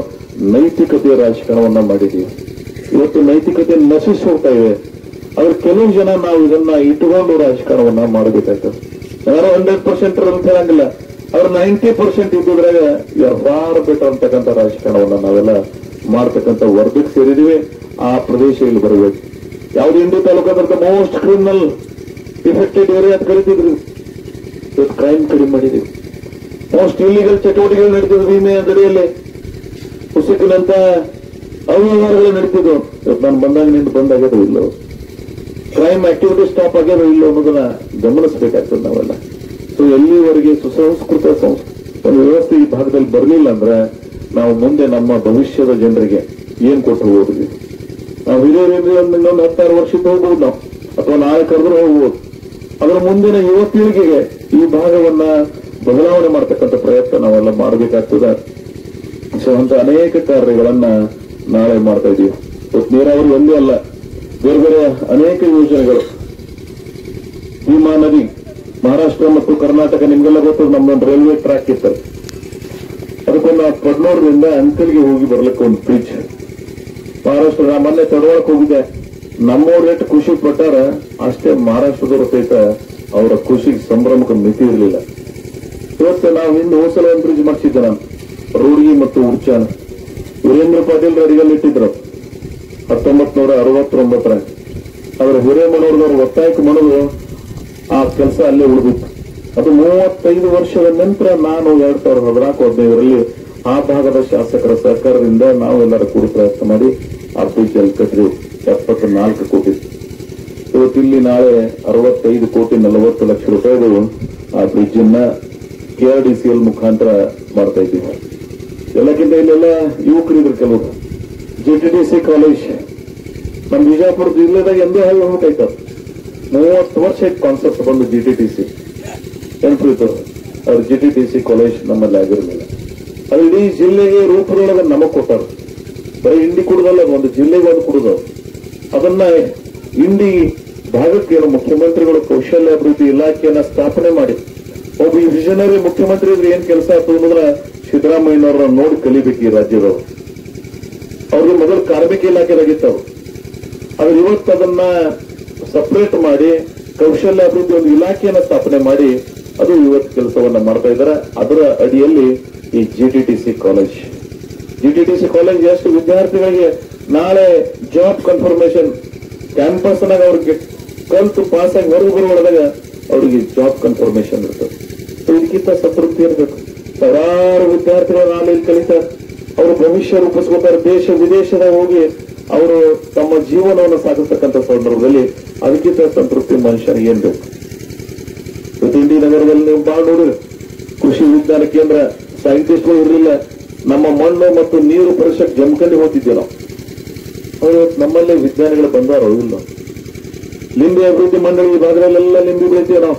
[SPEAKER 1] ನೈತಿಕತೆಯ ರಾಜಕಾರಣವನ್ನ ಮಾಡಿದೀವಿ. ಇವತ್ತು ನೈತಿಕತೆ ನಶಿಸಿ ಹೋಗ್ತಾ ಇದೆ. ಆದ್ರೆ ಕೆಲವು ಜನ ನಾವು ಇದನ್ನ ಇಟ್ಟುಕೊಂಡು ರಾಜಕಾರಣವನ್ನ ಮಾಡಬೇಕಾಗ್ತದೆ. ಯಾರು 100% ಅಂತ ಹೇಳಂಗಿಲ್ಲ, ಅವ್ರು 90% ಇದ್ದುದ್ರಾಗ ಯಾರು ಬೆಟರ್ ಅಂತಕ್ಕಂಥ ರಾಜಕಾರಣವನ್ನ ನಾವೆಲ್ಲ ಮಾಡ್ತಕ್ಕಂಥ ವರ್ಗಕ್ಕೆ ಸೇರಿದೀವಿ. ಆ ಪ್ರದೇಶ ಇಲ್ಲಿ ಬರಬೇಕು. ಯಾವ್ದು ಇಂಡಿ ತಾಲೂಕಾದ ಮೋಸ್ಟ್ ಕ್ರಿಮಿನಲ್ ಇಫೆಕ್ಟೆಡ್ ಏರಿಯಾ ಅಂತ ಕರಿತಿದ್ರು. ಇವತ್ತು ಕ್ರೈಮ್ ಕಡಿಮೆ ಮಾಡಿದೀವಿ. ಮೋಸ್ಟ್ ಇಲ್ಲಿಗಲ್ ಚಟುವಟಿಕೆಗಳು ನಡೀತಿದ್ವು. ವಿಮೆ ದಡಿಯಲ್ಲಿ ಹುಸುಕಿನಂತ ಅವ್ಯವಹಾರಗಳು ನಡೀತಿದ್ವು. ಇವತ್ತು ನಾನು ಬಂದಾಗ ನಿಂತು ಬಂದಾಗ್ಯದ ಇಲ್ಲೋ, ಕ್ರೈಮ್ ಆಕ್ಟಿವಿಟಿ ಸ್ಟಾಪ್ ಆಗ್ಯದ ಇಲ್ಲೋ ಅನ್ನೋದನ್ನ ಗಮನಿಸಬೇಕಾಗ್ತದೆ ನಾವೆಲ್ಲ. ಸೊ ಎಲ್ಲಿವರೆಗೆ ಸುಸಂಸ್ಕೃತ ಒಂದು ವ್ಯವಸ್ಥೆ ಈ ಭಾಗದಲ್ಲಿ ಬರಲಿಲ್ಲ ಅಂದ್ರೆ ನಾವು ಮುಂದೆ ನಮ್ಮ ಭವಿಷ್ಯದ ಜನರಿಗೆ ಏನ್ ಕೊಟ್ಟು ಹೋದ್ವಿ. ನಾವು ಹಿರಿಯರಿಗೆ ಇನ್ನೊಂದು 16 ವರ್ಷಕ್ಕೆ ಹೋಗ್ಬೋದು ನಾವು, ಅಥವಾ ನಾಳೆ ಕರೆದ್ರೆ ಹೋಗ್ಬೋದು. ಅದರ ಮುಂದಿನ ಯುವ ಪೀಳಿಗೆಗೆ ಈ ಭಾಗವನ್ನ ಬದಲಾವಣೆ ಮಾಡತಕ್ಕಂಥ ಪ್ರಯತ್ನ ನಾವೆಲ್ಲ ಮಾಡಬೇಕಾಗ್ತದೆ. ಸೊ ಅಂತ ಅನೇಕ ಕಾರ್ಯಗಳನ್ನ ನಾಳೆ ಮಾಡ್ತಾ ಇದೀವಿ. ನೀರಾವರಿ ಒಂದೇ ಅಲ್ಲ, ಬೇರೆ ಬೇರೆ ಅನೇಕ ಯೋಜನೆಗಳು. ಭೀಮಾ ನದಿ ಮಹಾರಾಷ್ಟ್ರ ಮತ್ತು ಕರ್ನಾಟಕ ನಿಮ್ಗೆಲ್ಲ ಗೊತ್ತು, ನಮ್ಮೊಂದು ರೈಲ್ವೆ ಟ್ರ್ಯಾಕ್ ಇತ್ತು. ಅದಕ್ಕೊಂದು ಕಡ್ನೂರದಿಂದ ಅಂಕಲ್ಗೆ ಹೋಗಿ ಬರ್ಲಿಕ್ಕೆ ಒಂದು ಬ್ರಿಡ್ಜ್. ಮಹಾರಾಷ್ಟ್ರ ಮೊನ್ನೆ ತಡವಳಕ್ಕೆ ಹೋಗಿದ್ದೆ. ನಮ್ಮವ್ರ ರೇಟ್ ಖುಷಿ ಪಟ್ಟಾರ, ಅಷ್ಟೇ ಮಹಾರಾಷ್ಟ್ರದವರು ಸಹಿತ ಅವರ ಖುಷಿಗೆ ಸಂಭ್ರಮಕ್ಕೆ ಮಿತಿ ಇರಲಿಲ್ಲ. ಇವತ್ತು ನಾವು ಹಿಂದೆ ಹೋಸಲ ಒಂದು ಬ್ರಿಡ್ಜ್ ಮಾಡಿಸಿದ್ದೆ ನಾನು, ರೂಢಿ ಮತ್ತು ಉಡ್ಚಾನ. ವೀರೇಂದ್ರ ಪಾಟೀಲ್ ಅಡಿಗಲ್ಲಿ ಇಟ್ಟಿದ್ರು 1969. ಅವರ ಹಿರೇಮನವ್ರದವ್ರು ಒತ್ತಾಯಕ್ಕೆ ಮಾಡೋದು ಆ ಕೆಲಸ ಅಲ್ಲೇ ಉಳಿದಿತ್ತು. ಅದು 35 ವರ್ಷದ ನಂತರ ನಾನು 2014-15ರಲ್ಲಿ ಆ ಭಾಗದ ಶಾಸಕರ ಸಹಕಾರದಿಂದ ನಾವೆಲ್ಲರ ಕೂಡ ಪ್ರಯತ್ನ ಮಾಡಿ ಆ ಬ್ರಿಡ್ಜ್ ಅಲ್ಲಿ ಕಟ್ಟಿದ್ವಿ. 74 ಕೋಟಿ. ಇವತ್ತಿಲ್ಲಿ ನಾಳೆ 65 ಕೋಟಿ 40 ಲಕ್ಷ ರೂಪಾಯಿಗಳು ಆ ಬ್ರಿಡ್ಜ್ ಅನ್ನ KRDCL ಮುಖಾಂತರ ಮಾಡ್ತಾ ಇದ್ದೀವಿ. ಎಲ್ಲಕ್ಕಿಂತ ಇಲ್ಲೆಲ್ಲ ಯುವಕರಿದ್ರು ಕೆಲವರು. GTDC ಕಾಲೇಜ್ ನಮ್ಮ ಬಿಜಾಪುರ ಜಿಲ್ಲೆದಾಗ ಎಂದೇ ಹಾಗೆ ಹೋಗ್ಬೇಕಾಯ್ತು. 30 ವರ್ಷ ಕಾನ್ಸೆಪ್ಟ್ ಬಂದು GTDC ನೆನಪಿತ್ತು. ಅವ್ರ GTDC ಕಾಲೇಜ್ ನಮ್ಮಲ್ಲಿ ಆಗಿರಲಿಲ್ಲ. ಅದು ಇಡೀ ಜಿಲ್ಲೆಗೆ ರೂಪದೊಳಗೆ ನಮಗ್ ಕೊಟ್ಟಾರ. ಬರೀ ಇಂಡಿ ಕುಡುದಲ್ಲ, ಒಂದು ಜಿಲ್ಲೆಗೆ ಒಂದು ಕುಡುದು. ಅದನ್ನ ಇಂಡಿ ಭಾಗಕ್ಕೆ ಮುಖ್ಯಮಂತ್ರಿಗಳು ಕೌಶಲ್ಯ ಅಭಿವೃದ್ಧಿ ಇಲಾಖೆಯನ್ನ ಸ್ಥಾಪನೆ ಮಾಡಿ ಒಬ್ಬ ವಿಷನರಿ ಮುಖ್ಯಮಂತ್ರಿ ಇದ್ರೆ ಏನ್ ಕೆಲಸ ಆಯ್ತು ಅನ್ನೋದ್ರ ಸಿದ್ದರಾಮಯ್ಯನವ್ರನ್ನ ನೋಡಿ ಕಲಿಬೇಕು ಈ ರಾಜ್ಯದವರು. ಅವ್ರಿಗೆ ಮೊದಲು ಕಾರ್ಮಿಕ ಇಲಾಖೆದಾಗಿತ್ತವ್ರು. ಆದ್ರೆ ಇವತ್ತು ಅದನ್ನ ಸಪರೇಟ್ ಮಾಡಿ ಕೌಶಲ್ಯ ಅಭಿವೃದ್ಧಿ ಒಂದು ಇಲಾಖೆಯನ್ನ ಸ್ಥಾಪನೆ ಮಾಡಿ ಅದು ಇವತ್ತು ಕೆಲಸವನ್ನ ಮಾಡ್ತಾ ಇದ್ದಾರೆ. ಅದರ ಅಡಿಯಲ್ಲಿ ಈ GTDC ಕಾಲೇಜ್ ಎಷ್ಟು ವಿದ್ಯಾರ್ಥಿಗಳಿಗೆ ನಾಳೆ ಜಾಬ್ ಕನ್ಫರ್ಮೇಶನ್ ಕ್ಯಾಂಪಸ್ನಾಗ ಅವ್ರಿಗೆ ಕಲ್ತು ಪಾಸ್ ಆಗಿ ಹೊರಗೆ ಬರುವಾಗ ಅವರಿಗೆ ಜಾಬ್ ಕನ್ಫರ್ಮೇಶನ್ ಇರ್ತದೆ. ಇದಕ್ಕಿಂತ ಸಂತೃಪ್ತಿ ಇರಬೇಕು. ಸಾವಿರಾರು ವಿದ್ಯಾರ್ಥಿಗಳು ನಾಳೆ ಇಲ್ಲಿ ಕಲಿತಾರೆ, ಅವರು ಭವಿಷ್ಯ ರೂಪಿಸ್ಕೊತಾರೆ. ದೇಶ ವಿದೇಶದಾಗ ಹೋಗಿ ಅವರು ತಮ್ಮ ಜೀವನವನ್ನು ಸಾಗಿಸ್ತಕ್ಕಂಥ ಸಂದರ್ಭದಲ್ಲಿ ಅದಕ್ಕಿಂತ ಸಂತೃಪ್ತಿ ಮನುಷ್ಯನಿಗೆ ಏನ್ ಬೇಕು? ಜಲತಿಂಡಿ ನಗರದಲ್ಲಿ ನೀವು ಬಾಳ್ ನೋಡಿರಿ, ಕೃಷಿ ವಿಜ್ಞಾನ ಕೇಂದ್ರ, ಸೈಂಟಿಸ್ಟ್ಗಳು ಇರಲಿಲ್ಲ. ನಮ್ಮ ಮಣ್ಣು ಮತ್ತು ನೀರು ಪರಿಷತ್ ಜಮಖಂಡಿ ಹೋಗ್ತಿದ್ದೆ ನಾವು. ಇವತ್ತು ನಮ್ಮಲ್ಲೇ ವಿಜ್ಞಾನಿಗಳು ಬಂದಾರೋ ಇಲ್ಲ. ಲಿಂಬೆ ಅಭಿವೃದ್ಧಿ ಮಂಡಳಿ ಈ ಭಾಗದಲ್ಲೆಲ್ಲ ಲಿಂಬೆ ಬೆಳಿತೀವಿ ನಾವು.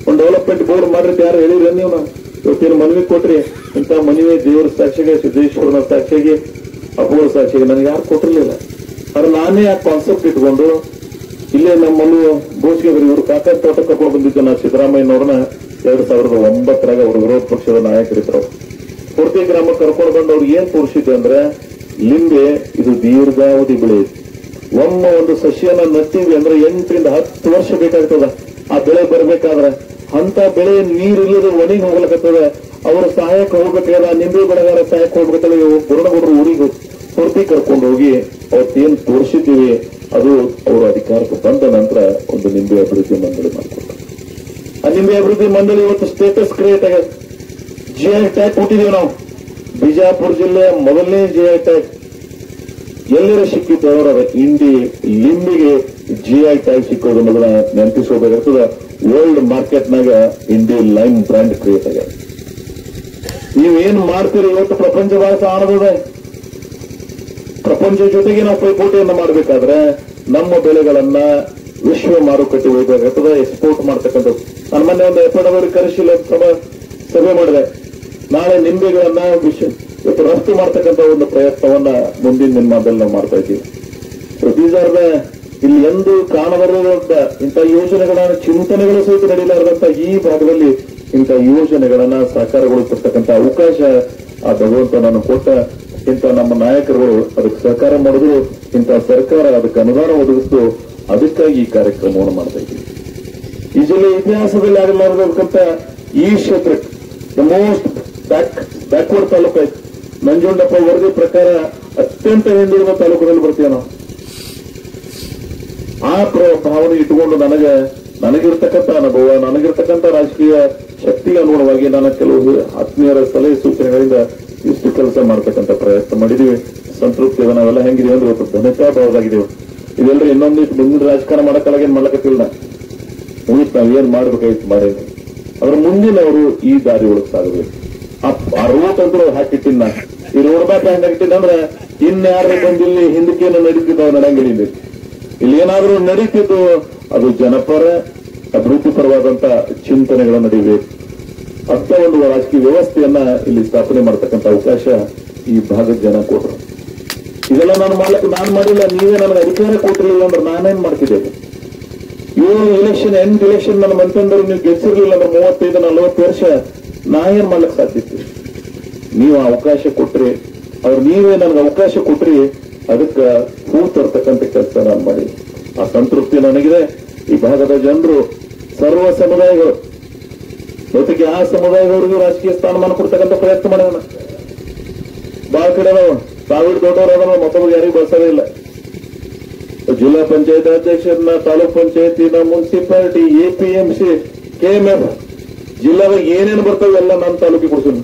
[SPEAKER 1] ಒಂದು ಡೆವಲಪ್ಮೆಂಟ್ ಬೋರ್ಡ್ ಮಾಡಿರಿ, ಯಾರು ಹೇಳಿರಿ ನೀವು? ನಾವು ಇವತ್ತೇನು ಮನವಿ ಕೊಟ್ರಿ? ಇಂಥ ಮನವಿ ದೇವರ ಸಾಕ್ಷಿಗೆ, ಸಿದ್ದೇಶ್ವರನ ಸಾಕ್ಷಿಗೆ, ಅಪೋರ ಸಾಕ್ಷಿಗೆ ನನಗೆ ಯಾರು ಕೊಟ್ಟಿರ್ಲಿಲ್ಲ. ಆದ್ರೆ ನಾನೇ ಆ ಕಾನ್ಸೆಪ್ಟ್ ಇಟ್ಕೊಂಡು ಇಲ್ಲೇ ನಮ್ಮಲ್ಲೂ ಬೋಸ್ಗೆ ಇವರು ಕಾಕಾ ತೋಟ ಕರ್ಕೊಂಡು ಬಂದಿದ್ದೆ ನಾ ಸಿದ್ದರಾಮಯ್ಯನವ್ರನ್ನ 2009 ಅವರು ವಿರೋಧ ಪಕ್ಷದ ನಾಯಕರಿದ್ರು. ಪೂರ್ತಿ ಗ್ರಾಮಕ್ಕೆ ಕರ್ಕೊಂಡು ಬಂದು ಅವ್ರು ಏನ್ ತೋರಿಸಿದ್ದೆ ಅಂದ್ರೆ, ಲಿಂಬೆ ಇದು ದೀರ್ಘಾವಧಿ ಬೆಳೆ. ಒಮ್ಮ ಒಂದು ಸಸ್ಯನ ನತ್ತೀವಿ ಅಂದ್ರೆ 8 ರಿಂದ 10 ವರ್ಷ ಬೇಕಾಗ್ತದ ಆ ಬೆಳೆ ಬರ್ಬೇಕಾದ್ರೆ. ಅಂತ ಬೆಳೆ ನೀರಿಲ್ಲದೆ ಒಣಗಿ ಹೋಗ್ಲಕತ್ತದ. ಅವರ ಸಹಾಯಕ್ಕೆ ಹೋಗ್ಬೇಕಾದ್ರೆ ಆ ನಿಂಬೆ ಬೆಳೆಗಾರ ಸಹಾಯಕ್ಕೆ ಹೋಗ್ಬೇಕಾದ್ರೆ ಗುರುಣಗೌಡರು ಊರಿಗೆ ಪೂರ್ತಿ ಕರ್ಕೊಂಡು ಹೋಗಿ ಅವತ್ತೇನ್ ತೋರಿಸಿದ್ದೀವಿ ಅದು ಅವರು ಅಧಿಕಾರಕ್ಕೆ ಬಂದ ನಂತರ ಒಂದು ನಿಂಬೆ ಅಭಿವೃದ್ಧಿ ಮಂಡಳಿ ಮಾಡಿಕೊಟ್ರು. ಆ ನಿಂಬೆ ಅಭಿವೃದ್ಧಿ ಮಂಡಳಿ ಇವತ್ತು ಸ್ಟೇಟಸ್ ಕ್ರಿಯೇಟ್ ಆಗಿದೆ. ಜಿಐ ಟ್ಯಾಗ್ ಕೊಟ್ಟಿದ್ದೀವಿ ನಾವು. ಬಿಜಾಪುರ ಜಿಲ್ಲೆಯ ಮೊದಲನೇ ಜಿಐ ಟ್ಯಾಗ್ ಎಲ್ಲರೂ ಸಿಕ್ಕಿತ್ತು ಅವರ ಇಂಡಿ ಲಿಂಬಿಗೆ ಜಿಐ ಟ್ಯಾಗ್ ಸಿಕ್ಕೋದು ಅನ್ನೋದನ್ನ ನೆನಪಿಸಬೇಕಾಗ್ತದೆ. ವರ್ಲ್ಡ್ ಮಾರ್ಕೆಟ್ನಾಗ ಇಂಡಿ ಲೈಮ್ ಬ್ರ್ಯಾಂಡ್ ಕ್ರಿಯೇಟ್ ಆಗಿದೆ. ನೀವೇನ್ ಮಾಡ್ತೀರಿ ಇವತ್ತು ಪ್ರಪಂಚ ಬಹಳ ಆನಂದದ. ಪ್ರಪಂಚ ಜೊತೆಗೆ ನಾವು ಪೈಪೋಟಿಯನ್ನ ಮಾಡಬೇಕಾದ್ರೆ ನಮ್ಮ ಬೆಳೆಗಳನ್ನ ವಿಶ್ವ ಮಾರುಕಟ್ಟೆ ಹೋಗಬೇಕಾಗ್ತದೆ, ಎಕ್ಸ್ಪೋರ್ಟ್ ಮಾಡ್ತಕ್ಕಂಥದ್ದು. ನನ್ನ ಮೊನ್ನೆ ಒಂದು ಎಪ್ಪಡವರಿಗೆ ಕರೆಸಿ ಸಭೆ ಮಾಡಿದೆ. ನಾಳೆ ನಿಂಬೆಗಳನ್ನ ಇವತ್ತು ರಫ್ತು ಮಾಡ್ತಕ್ಕಂಥ ಒಂದು ಪ್ರಯತ್ನವನ್ನ ಮುಂದಿನ ದಿನಮಾನದಲ್ಲಿ ನಾವು ಮಾಡ್ತಾ ಇದ್ದೀವಿ. ಸೊ ದೀಸ್ ಆರ್ ದ ಇಲ್ಲಿ ಎಂದು ಕಾಣಬರುವಂತ ಇಂಥ ಯೋಜನೆಗಳನ್ನ ಚಿಂತನೆಗಳು ಸಹಿತ ನಡೀಲಾರದಂತ ಈ ಭಾಗದಲ್ಲಿ ಇಂಥ ಯೋಜನೆಗಳನ್ನ ಸಾಕಾರಗೊಳಿಸಿರ್ತಕ್ಕಂಥ ಅವಕಾಶ ಆ ಭಗವಂತ ನಾನು ಕೊಟ್ಟ. ಇಂಥ ನಮ್ಮ ನಾಯಕರುಗಳು ಅದಕ್ಕೆ ಸಹಕಾರ ಮಾಡಿದ್ರು, ಇಂಥ ಸರ್ಕಾರ ಅದಕ್ಕೆ ಅನುದಾನ ಒದಗಿಸ್ತು. ಅದಕ್ಕಾಗಿ ಈ ಕಾರ್ಯಕ್ರಮವನ್ನು ಮಾಡ್ತಾ ಇದ್ದೀವಿ. ಈ ಜಿಲ್ಲೆ ಇತಿಹಾಸದಲ್ಲಿ ಆಗಲಾರದಂತ ಈ ಕ್ಷೇತ್ರಕ್ಕೆ ದ ಮೋಸ್ಟ್ ಬ್ಯಾಕ್ವರ್ಡ್ ತಾಲೂಕು ಆಯ್ತು. ನಂಜುಂಡಪ್ಪ ವರದಿ ಪ್ರಕಾರ ಅತ್ಯಂತ ಹಿಂದುಳಿದ ತಾಲೂಕಿನಲ್ಲಿ ಬರ್ತೀವಿ ನಾವು. ಆ ಭಾವನೆ ಇಟ್ಟುಕೊಂಡು ನನಗಿರ್ತಕ್ಕಂಥ ಅನುಭವ, ನನಗಿರ್ತಕ್ಕಂಥ ರಾಜಕೀಯ ಶಕ್ತಿಗೆ ಅನುಗುಣವಾಗಿ ನಾನು ಕೆಲವು ಆತ್ಮೀಯರ ಸಲಹೆ ಸೂಚನೆಗಳಿಂದ ಇಷ್ಟು ಕೆಲಸ ಮಾಡ್ತಕ್ಕಂಥ ಪ್ರಯತ್ನ ಮಾಡಿದೀವಿ. ಸಂತೃಪ್ತಿ ಅದ. ನಾವೆಲ್ಲ ಹೆಂಗಿದೀವಿ ಅಂದ್ರೆ ಇವತ್ತು ಧನಿಕಾಭಾವದಾಗಿದ್ದೀವಿ. ಇದೆಲ್ಲರೂ ಇನ್ನೊಂದಿಷ್ಟು ಮುಂದಿನ ರಾಜಕಾರಣ ಮಾಡಕ್ಕಾಗೇನ್ ಮಾಡ್ಲಕತ್ತಿಲ್ಲ. ಮುಗಿತ್ ನಾವ್ ಏನ್ ಮಾಡ್ಬೇಕಾಗಿತ್ತು ಮಾಡಿದ್ವಿ. ಅದ್ರ ಮುಂದಿನವರು ಈ ದಾರಿ ಒಳಗೆ ಸಾಗಬೇಕು. ಆ ರೋಟ್ ಅಂತೂ ಹಾಕಿಟ್ಟಿನ ಈ ರೋಡ್ ಮ್ಯಾಪ್ ಹೆಂಗ್ ಹಾಕಿಟ್ಟಿನ ಅಂದ್ರೆ ಇನ್ಯಾರು ಬಂದಿಲ್ಲಿ ಹಿಂದಕ್ಕೇನು ನಡೀತಿದ್ದಾವ ನಡೆಯಂಗಿಲ್ಲ. ಇಲ್ಲಿ ಏನಾದ್ರೂ ನಡೀತಿದ್ದು ಅದು ಜನಪರ ಅಭಿವೃದ್ಧಿ ಪರವಾದಂತ ಚಿಂತನೆಗಳು ನಡೀಬೇಕು. ಅಂತ ಒಂದು ರಾಜಕೀಯ ವ್ಯವಸ್ಥೆಯನ್ನ ಇಲ್ಲಿ ಸ್ಥಾಪನೆ ಮಾಡತಕ್ಕಂಥ ಅವಕಾಶ ಈ ಭಾಗದ ಜನ ಕೊಟ್ರು. ಇದೆಲ್ಲ ನಾನು ಮಾಡಿಲ್ಲ. ನೀವೇ ನನಗೆ ಅಧಿಕಾರ ಕೊಟ್ಟಿರಲಿಲ್ಲ ಅಂದ್ರೆ ನಾನೇನ್ ಮಾಡ್ತಿದ್ದೇನೆ? 7 ಎಲೆಕ್ಷನ್ 8 ಎಲೆಕ್ಷನ್ ನನ್ನ ಮಂತ್ರಿಯವರು ನೀವು ಗೆಲ್ಸಿರ್ಲಿಲ್ಲ ಅಂದ್ರೆ 35-40 ವರ್ಷ ನಾ ಏನ್ ಮಾಡ್ಲಿಕ್ಕೆ ಸಾಧ್ಯ ಇತ್ತು? ನೀವು ಅವಕಾಶ ಕೊಟ್ರಿ, ನೀವೇ ನನಗೆ ಅವಕಾಶ ಕೊಟ್ರಿ. ಅದಕ್ಕೆ ಹೂ ತರ್ತಕ್ಕಂಥ ಕೆಲಸ ನಾನು ಮಾಡಿ ಆ ಸಂತೃಪ್ತಿ ನನಗಿದೆ. ಈ ಭಾಗದ ಜನರು ಸರ್ವ ಸಮುದಾಯಗಳು ಜೊತೆಗೆ ಆ ಸಮುದಾಯದವರಿಗೂ ರಾಜಕೀಯ ಸ್ಥಾನಮಾನ ಕೊಡ್ತಕ್ಕಂಥ ಪ್ರಯತ್ನ ಮಾಡೋಣ. ಬಹಳ ಕಡೆ ನಾವು ಸಾವಿರ ದೊಡ್ಡವರಾದ ಮತ್ತೊಬ್ಬರು ಯಾರಿಗೂ ಬಳಸೋದೇ ಇಲ್ಲ. ಜಿಲ್ಲಾ ಪಂಚಾಯತ್ ಅಧ್ಯಕ್ಷರನ್ನ, ತಾಲೂಕ್ ಪಂಚಾಯತಿನ, ಮುನ್ಸಿಪಾಲಿಟಿ, ಎಪಿಎಂಸಿ, ಕೆಎಂಎಫ್ ಜಿಲ್ಲಾದಾಗ ಏನೇನು ಬರ್ತವೆ ಎಲ್ಲ ನನ್ನ ತಾಲೂಕಿಗೆ ಕೊಡ್ತೀನಿ.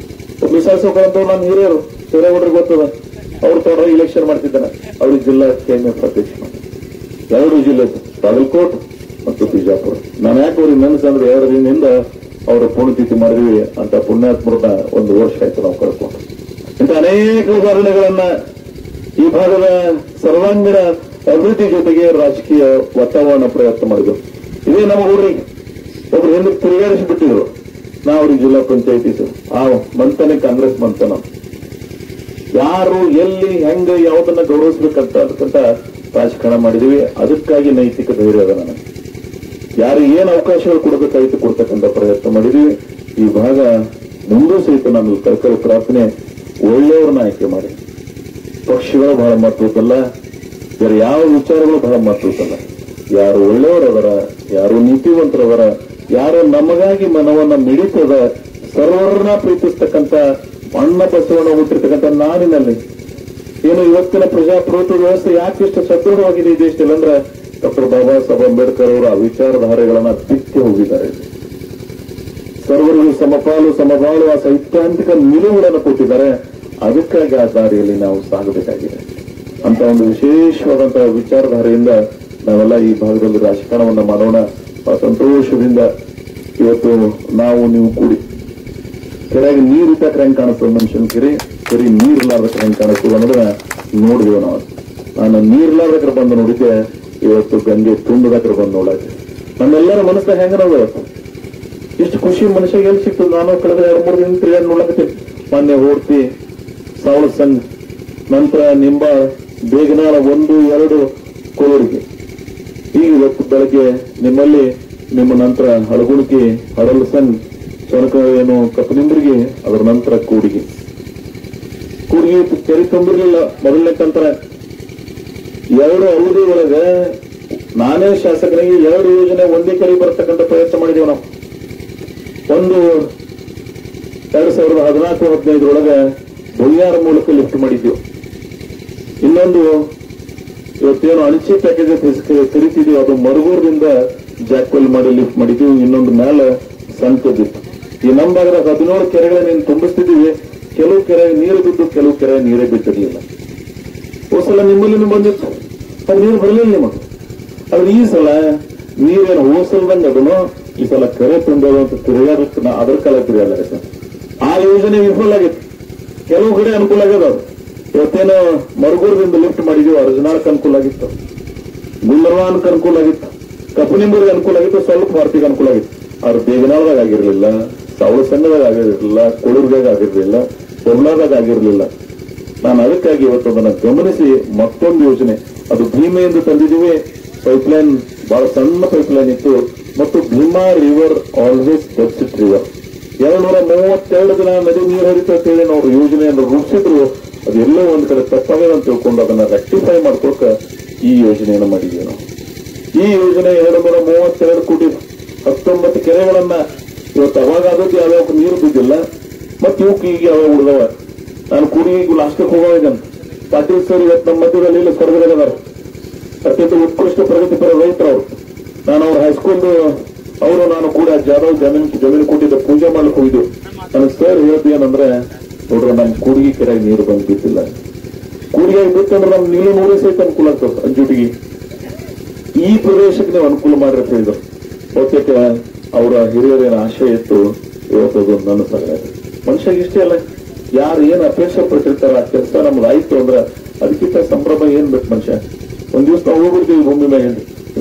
[SPEAKER 1] ಮಿಸಾಸೋಕರಂತವ್ರು ನನ್ನ ಹಿರಿಯರು ಹಿರೇಗೌಡರಿಗೆ ಗೊತ್ತದ. ಅವ್ರು ತೋರ ಇಲೆಕ್ಷನ್ ಮಾಡ್ತಿದ್ದಾನೆ. ಅವ್ರಿಗೆ ಜಿಲ್ಲಾ ಕೆಎಂಎಫ್ ಅಧ್ಯಕ್ಷ ಮಾಡಿ 2 ಜಿಲ್ಲೆ ಬಾಗಲಕೋಟ್ ಮತ್ತು ಬಿಜಾಪುರ. ನಾನು ಯಾಕೆ ಅವ್ರಿಗೆ ನೆನಸಂದ್ರೆ 2 ದಿನದಿಂದ ಅವರ ಪುಣ್ಯತಿಥಿ ಮಾಡಿದ್ವಿ ಅಂತ ಪುಣ್ಯಾತ್ಮರನ್ನ 1 ವರ್ಷ ಆಯ್ತು ನಾವು ಕಳ್ಕೊಂಡು. ಇಂಥ ಅನೇಕ ಉದಾಹರಣೆಗಳನ್ನ ಈ ಭಾಗದ ಸರ್ವಾಂಗೀಣ ಅಭಿವೃದ್ಧಿ ಜೊತೆಗೆ ರಾಜಕೀಯ ವಾತಾವರಣ ಪ್ರಯತ್ನ ಮಾಡಿದ್ರು. ಇದೇ ನಮ್ಮ ಊರಿಗೆ ಒಬ್ರು ಹಿಂದಕ್ಕೆ ತಿರುಗಾಡಿಸಿಬಿಟ್ಟಿದ್ರು. ನಾವು ಅವ್ರಿಗೆ ಜಿಲ್ಲಾ ಪಂಚಾಯತಿ ಆ ಮಂತನೆ ಕಾಂಗ್ರೆಸ್ ಮಂತನ ಯಾರು ಎಲ್ಲಿ ಹೆಂಗ ಯಾವುದನ್ನ ಗೌರವಿಸಬೇಕಂತ ಅದಕ್ಕಂತ ರಾಜಕಾರಣ ಮಾಡಿದೀವಿ. ಅದಕ್ಕಾಗಿ ನೈತಿಕ ಧೈರ್ಯ ಅದ ನನಗೆ. ಯಾರು ಏನ್ ಅವಕಾಶಗಳು ಕೊಡಬೇಕಾಗಿತ್ತು ಕೊಡ್ತಕ್ಕಂಥ ಪ್ರಯತ್ನ ಮಾಡಿದೀವಿ. ಈ ಭಾಗ ಮುಂದೂ ಸಹಿತ ನಮ್ಮಲ್ಲಿ ಕರ್ಕರ ಪ್ರಾರ್ಥನೆ, ಒಳ್ಳೆಯವ್ರನ್ನ ಆಯ್ಕೆ ಮಾಡಿ. ಪಕ್ಷಗಳು ಬಹಳ ಮಹತ್ವದ್ದಲ್ಲ, ಬೇರೆ ಯಾವ ವಿಚಾರಗಳು ಬಹಳ ಮಹತ್ವದ್ದಲ್ಲ. ಯಾರು ಒಳ್ಳೆಯವರವರ, ಯಾರು ನೀತಿವಂತರವರ, ಯಾರು ನಮಗಾಗಿ ಮನವನ್ನ ಮಿಡಿತದ, ಸರ್ವರನ್ನ ಪ್ರೀತಿಸ್ತಕ್ಕಂಥ ಅಣ್ಣ ಬಸವಣ್ಣ ಹುಟ್ಟಿರ್ತಕ್ಕಂಥ ನಾಡಿನಲ್ಲಿ ಏನು ಇವತ್ತಿನ ಪ್ರಜಾಪ್ರಭುತ್ವ ವ್ಯವಸ್ಥೆ ಯಾಕಿಷ್ಟು ಸದೃಢವಾಗಿದೆ ಈ ದೇಶದಲ್ಲಿ ಅಂದ್ರೆ ಡಾಕ್ಟರ್ ಬಾಬಾ ಸಾಹೇಬ್ ಅಂಬೇಡ್ಕರ್ ಅವರ ವಿಚಾರಧಾರೆಗಳನ್ನ ಬಿತ್ತಿ ಹೋಗಿದ್ದಾರೆ. ಸರ್ವರಿಗೂ ಸಮಪಾಲು ಸಮಬಾಳು ಆ ಸೈದ್ಧಾಂತಿಕ ನಿಲುವುಗಳನ್ನು ಕೊಟ್ಟಿದ್ದಾರೆ. ಅದಕ್ಕಾಗಿ ಆ ದಾರಿಯಲ್ಲಿ ನಾವು ಸಾಗಬೇಕಾಗಿದೆ. ಅಂತ ಒಂದು ವಿಶೇಷವಾದಂತಹ ವಿಚಾರಧಾರೆಯಿಂದ ನಾವೆಲ್ಲ ಈ ಭಾಗದಲ್ಲಿ ರಾಜಕಾರಣವನ್ನ ಮಾಡೋಣ. ಸಂತೋಷದಿಂದ ಇವತ್ತು ನಾವು ನೀವು ಕೂಡಿ ಕೆರೆಗೆ ನೀರು ಇದ್ದಾಗ ಹೆಂಗ್ ಕಾಣಿಸ್ತದೆ ಮನುಷ್ಯನ ಕೆರೆ ನೀರಿಲ್ಲಾರ್ದಕ್ಕೆ ಹೆಂಗ್ ಕಾಣಿಸ್ತದೆ ಅನ್ನೋದನ್ನ ನೋಡಿದೆವು ನಾವು. ನಾನು ನೀರಿಲ್ಲಾರ್ದಕ್ರೆ ಬಂದು ನೋಡಿದ್ದೆ, ಇವತ್ತು ಗಂಗೆ ತುಂಬದಕ್ರೆ ಬಂದು ನೋಡಕ್ಕೆ ನಮ್ಮೆಲ್ಲರ ಮನಸ್ಸಿನಾಗ ಹೆಂಗ ನಾವು ಇಷ್ಟು ಖುಷಿ ಮನುಷ್ಯ ಎಲ್ಲಿ ಸಿಗ್ತದೆ. ನಾನು ಕಳೆದ 2-3 ದಿನ ತಿರುಗಾಡಿ ನೋಡಕತ್ತೀನಿ. ಮೊನ್ನೆ ಓಡ್ತಿ, ಸಾವಳ ಸಂಘ, ನಂತರ ನಿಂಬಾಳ, ಬೇಗನಾಳ 1-2 ಕೋಲೂರಿಗೆ. ಈಗ ಇವತ್ತು ಬೆಳಗ್ಗೆ ನಿಮ್ಮಲ್ಲಿ ನಿಮ್ಮ ನಂತರ ಹಳಗುಣಿಕೆ, ಹಡಲ ಸಂಘ, ಸೊನಕ ಏನು ಕಪ್ಪನಿಂಬ್ರಿಗೆ, ಅದರ ನಂತರ ಕೂಡಿಗೆ ಕೆರೆ ತುಂಬಿರ್ಲಿಲ್ಲ. ಮೊದಲನೇ ಕಂತರ 2 ಅವಧಿ ಒಳಗ ನಾನೇ ಶಾಸಕನಿಗೆ 2 ಯೋಜನೆ ಒಂದೇ ಕಡೆ ಬರ್ತಕ್ಕಂಥ ಪ್ರಯತ್ನ ಮಾಡಿದ್ದೇವೆ ನಾವು. ಒಂದು 2014-15 ಬೊಯ್ಯಾರ ಮೂಲಕ ಲಿಫ್ಟ್ ಮಾಡಿದ್ದೀವಿ. ಇನ್ನೊಂದು ಇವತ್ತೇನು ಅಣಚಿ ಪ್ಯಾಕೇಜ್ ಕರಿತಿದ್ದೀವಿ, ಅದು ಮರುಗೂರದಿಂದ ಜಾಕ್ವೆಲ್ ಮಾಡಿ ಲಿಫ್ಟ್ ಮಾಡಿದ್ದೀವಿ. ಇನ್ನೊಂದು ಮೇಲೆ ಸಂತದಿತ್ತು. ಈ ನಮ್ಮ ಭಾಗದ 17 ಕೆರೆಗಳನ್ನ ತುಂಬಿಸ್ತಿದ್ದೀವಿ. ಕೆಲವು ಕೆರೆ ನೀರು ಬಿದ್ದು, ಕೆಲವು ಕೆರೆ ನೀರೇ ಬಿದ್ದಿರಲಿಲ್ಲ. ಹೋದ್ಸಲ ನಿಮ್ಮಲ್ಲಿ ಬಂದಿತ್ತು, ಅದು ನೀರು ಬರಲಿಲ್ಲ ನಿಮಗೆ. ಆದ್ರೆ ಈ ಸಲ ನೀರೇನು ಹೋಸಲ್ದಂಗ ಅದನ್ನು ಈ ಸಲ ಕೆರೆ ತುಂಬೋದು ಅಂತ ತಿರುಗಾಡಕ್ಕೆ ಅದ್ರ ಕಾಲ ತಿರುಗಾಡಕ್ಕೆ ಆ ಯೋಜನೆ ವಿಫಲ ಆಗಿತ್ತು. ಕೆಲವು ಕಡೆ ಅನುಕೂಲ ಆಗ್ಯದ. ಅದು ಇವತ್ತೇನೋ ಮರುಗೂರದಿಂದ ಲಿಫ್ಟ್ ಮಾಡಿದೀವಿ, ಅರ್ಜುನಾಳಕ್ಕೆ ಅನುಕೂಲ ಆಗಿತ್ತು, ಗುಲ್ಬರ್ಗಾಕ್ಕೆ ಅನುಕೂಲ ಆಗಿತ್ತು, ಕಪ್ಪನಿಂಬೂರಿಗೆ ಅನುಕೂಲ ಆಗಿತ್ತು, ಸ್ವಲ್ಪ ಭಾರತಿಗೆ ಅನುಕೂಲ ಆಗಿತ್ತು. ಅವ್ರು ಬೇಗನಾಳದಾಗ ಆಗಿರ್ಲಿಲ್ಲ, ಸಾವಳ ಸಂಘದಾಗ ಆಗಿರಲಿಲ್ಲ, ಕೊಳೂರ್ಗಾಗ ಆಗಿರ್ಲಿಲ್ಲ, ಬೊಬ್ಲಾದಾಗ ಆಗಿರ್ಲಿಲ್ಲ. ನಾನು ಅದಕ್ಕಾಗಿ ಇವತ್ತು ಅದನ್ನ ಗಮನಿಸಿ ಮತ್ತೊಂದು ಯೋಜನೆ, ಅದು ಭೀಮೆಯಿಂದ ತಂದಿದ್ದೀವಿ. ಪೈಪ್ಲೈನ್ ಬಹಳ ಸಣ್ಣ ಪೈಪ್ಲೈನ್ ಇತ್ತು, ಮತ್ತು Bhima river always deficit river. 232 ದಿನ ನದಿ ನೀರು ಹರಿತು ಅಂತ ಹೇಳಿ ನಾವು ಯೋಜನೆಯನ್ನು ರೂಪಿಸಿದ್ರು. ಅದೆಲ್ಲೋ ಒಂದ್ ಕಡೆ ತಪ್ಪಾಗಿದೆ ಅಂತ ತಿಳ್ಕೊಂಡು ಅದನ್ನ ರೆಕ್ಟಿಫೈ ಮಾಡ್ಕೊಳಕ ಈ ಯೋಜನೆಯನ್ನು ಮಾಡಿದ್ದೀವಿ ನಾವು. ಈ ಯೋಜನೆ 232 ಕೋಟಿ 19 ಕೆರೆಗಳನ್ನ ಇವತ್ತು ಅವಾಗ ಆದದ್ದು ಯಾವ್ಯಾವ ನೀರು ಬಿದ್ದಿಲ್ಲ, ಮತ್ತೆ ಇವಕ್ಕೆ ಈಗ ಯಾವ್ಯಾವ ಉಳಿದವ. ನಾನು ಕೂಡಿ ಈಗ ಲಾಸ್ಟಕ್ಕೆ ಹೋಗೋದನ್ನು ಪಾಟೀಲ್ ಸರ್ ಇವತ್ತು ನಮ್ಮ ಮಧ್ಯದಲ್ಲಿ ಇಲ್ಲ, ಸ್ವರ್ಗದಲ್ಲಿದ್ದಾರೆ. ಅತ್ಯಂತ ಉತ್ಕೃಷ್ಟ ಪ್ರಗತಿಪರ ರೈತರು ಅವರು. ನಾನು ಅವ್ರ ಹೈಸ್ಕೂಲ್ ಅವರು ನಾನು ಕೂಡ ಜಾಧವ್ ಜಮೀನು ಕೊಟ್ಟಿದ್ದ ಪೂಜೆ ಮಾಡ್ಲಿಕ್ಕೆ ಹೋಗಿದ್ದು. ನನಗೆ ಸರ್ ಹೇಳ್ದು ಏನಂದ್ರೆ, ನೋಡ್ರಿ ನಮ್ ಕೂಡಿಗೆ ಕೆರೆಗೆ ನೀರು ಬಂದು ಬಿದ್ದಿಲ್ಲ. ಕೂಡಿಗೆ ಬಿತ್ತಂದ್ರೆ ನಮ್ ನೀರು 100 ಸಹಿತ ಅನುಕೂಲ ಆಗ್ತದೆ. ಅಂಜುಟಿಗೆ ಈ ಪ್ರದೇಶಕ್ಕೆ ನೀವು ಅನುಕೂಲ ಮಾಡ್ರಿ ಅಂತ ಹೇಳಿದ್ರು. ಬಹುತೇಕ ಅವರ ಹಿರಿಯರೇನ ಆಶಯ ಇತ್ತು, ಇವತ್ತು ನನಸಾಗ ಮನುಷ್ಯಗೆ ಇಷ್ಟೇ ಅಲ್ಲ, ಯಾರು ಏನ್ ಅಪೇಕ್ಷೆ ಪಟ್ಟಿರ್ತಾರ ಆ ಕೆಲಸ ನಮ್ದು ಆಯ್ತು ಅಂದ್ರೆ ಅದಕ್ಕಿಂತ ಸಂಭ್ರಮ ಏನ್ ಬೇಕು ಮನುಷ್ಯ. ಒಂದ್ ದಿವಸ ನಾವು ಹೋಗ್ಬಿಡ್ತೀವಿ ಭೂಮಿ ಮ್ಯಾಗ,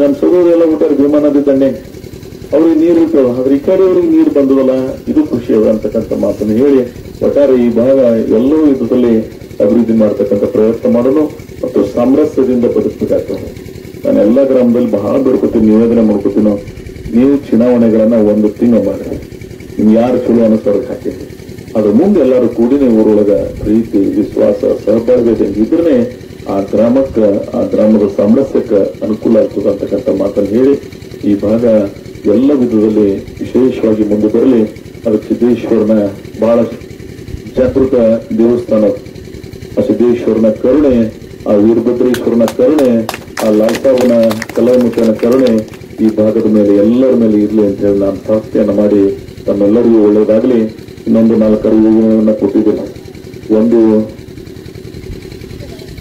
[SPEAKER 1] ನಮ್ ಸೋದರೆಲ್ಲ ಊಟ ಭೀಮಾ ನದಿ ದಂಡೆ ಅವ್ರಿಗೆ ನೀರು ಇರ್ತವ, ಆದ್ರೆ ಈ ಕಡೆ ಅವ್ರಿಗೆ ನೀರು ಬಂದವಲ್ಲ, ಇದು ಖುಷಿ ಅದ ಅಂತಕ್ಕಂಥ ಮಾತನ್ನು ಹೇಳಿ ಒಟ್ಟಾರೆ ಈ ಭಾಗ ಎಲ್ಲವೂ ಯುದ್ಧದಲ್ಲಿ ಅಭಿವೃದ್ಧಿ ಮಾಡ್ತಕ್ಕಂಥ ಪ್ರಯತ್ನ ಮಾಡೋಣ ಮತ್ತು ಸಾಮರಸ್ಯದಿಂದ ಬದುಕಬೇಕಾಗ್ತದೆ. ನಾನು ಎಲ್ಲಾ ಗ್ರಾಮದಲ್ಲಿ ಬಹಳ ಬೇಡ್ಕೊತೀನಿ, ನಿವೇದನೆ ಮಾಡ್ಕೊತೀನೋ, ನೀವು ಚುನಾವಣೆಗಳನ್ನ 1 ತಿಂಗಳು ಮಾಡಿ ನಿಮ್ಗೆ ಯಾರು ಚಲೋ ಅನುಸಾರಕ್ಕೆ ಹಾಕಿದ್ರಿ ಅದ್ರ ಮುಂದೆ ಎಲ್ಲರೂ ಕೂಡಿನೇ ಊರೊಳಗ ಪ್ರೀತಿ, ವಿಶ್ವಾಸ, ಸಹಭಾಗಿತೆ ಇದ್ರೆ ಆ ಗ್ರಾಮದ ಸಾಮರಸ್ಯಕ್ಕೆ ಅನುಕೂಲ ಆಗ್ತದೆ ಅಂತಕ್ಕಂಥ ಮಾತನ್ನು ಹೇಳಿ ಈ ಭಾಗ ಎಲ್ಲ ವಿಧದಲ್ಲಿ ವಿಶೇಷವಾಗಿ ಮುಂದೆ ಬರಲಿ. ಅದು ಸಿದ್ದೇಶ್ವರನ ಬಹಳ ಜಾಗೃತ ದೇವಸ್ಥಾನ. ಆ ಸಿದ್ದೇಶ್ವರನ ಕರುಣೆ, ಆ ವೀರಭದ್ರೇಶ್ವರನ ಕರುಣೆ, ಆ ಲಾಲ್ಸಾವನ ಕಲಾಮುಖನ ಕರುಣೆ ಈ ಭಾಗದ ಮೇಲೆ ಎಲ್ಲರ ಮೇಲೆ ಇರಲಿ ಅಂತ ಹೇಳಿ ನಾನು ಪ್ರಾರ್ಥನೆಯನ್ನು ಮಾಡಿ ತಮ್ಮೆಲ್ಲರಿಗೂ ಒಳ್ಳೆಯದಾಗಲಿ. ಇನ್ನೊಂದು 4 ಯೋಜನೆಗಳನ್ನ ಕೊಟ್ಟಿದ್ದೀನಿ. ಒಂದು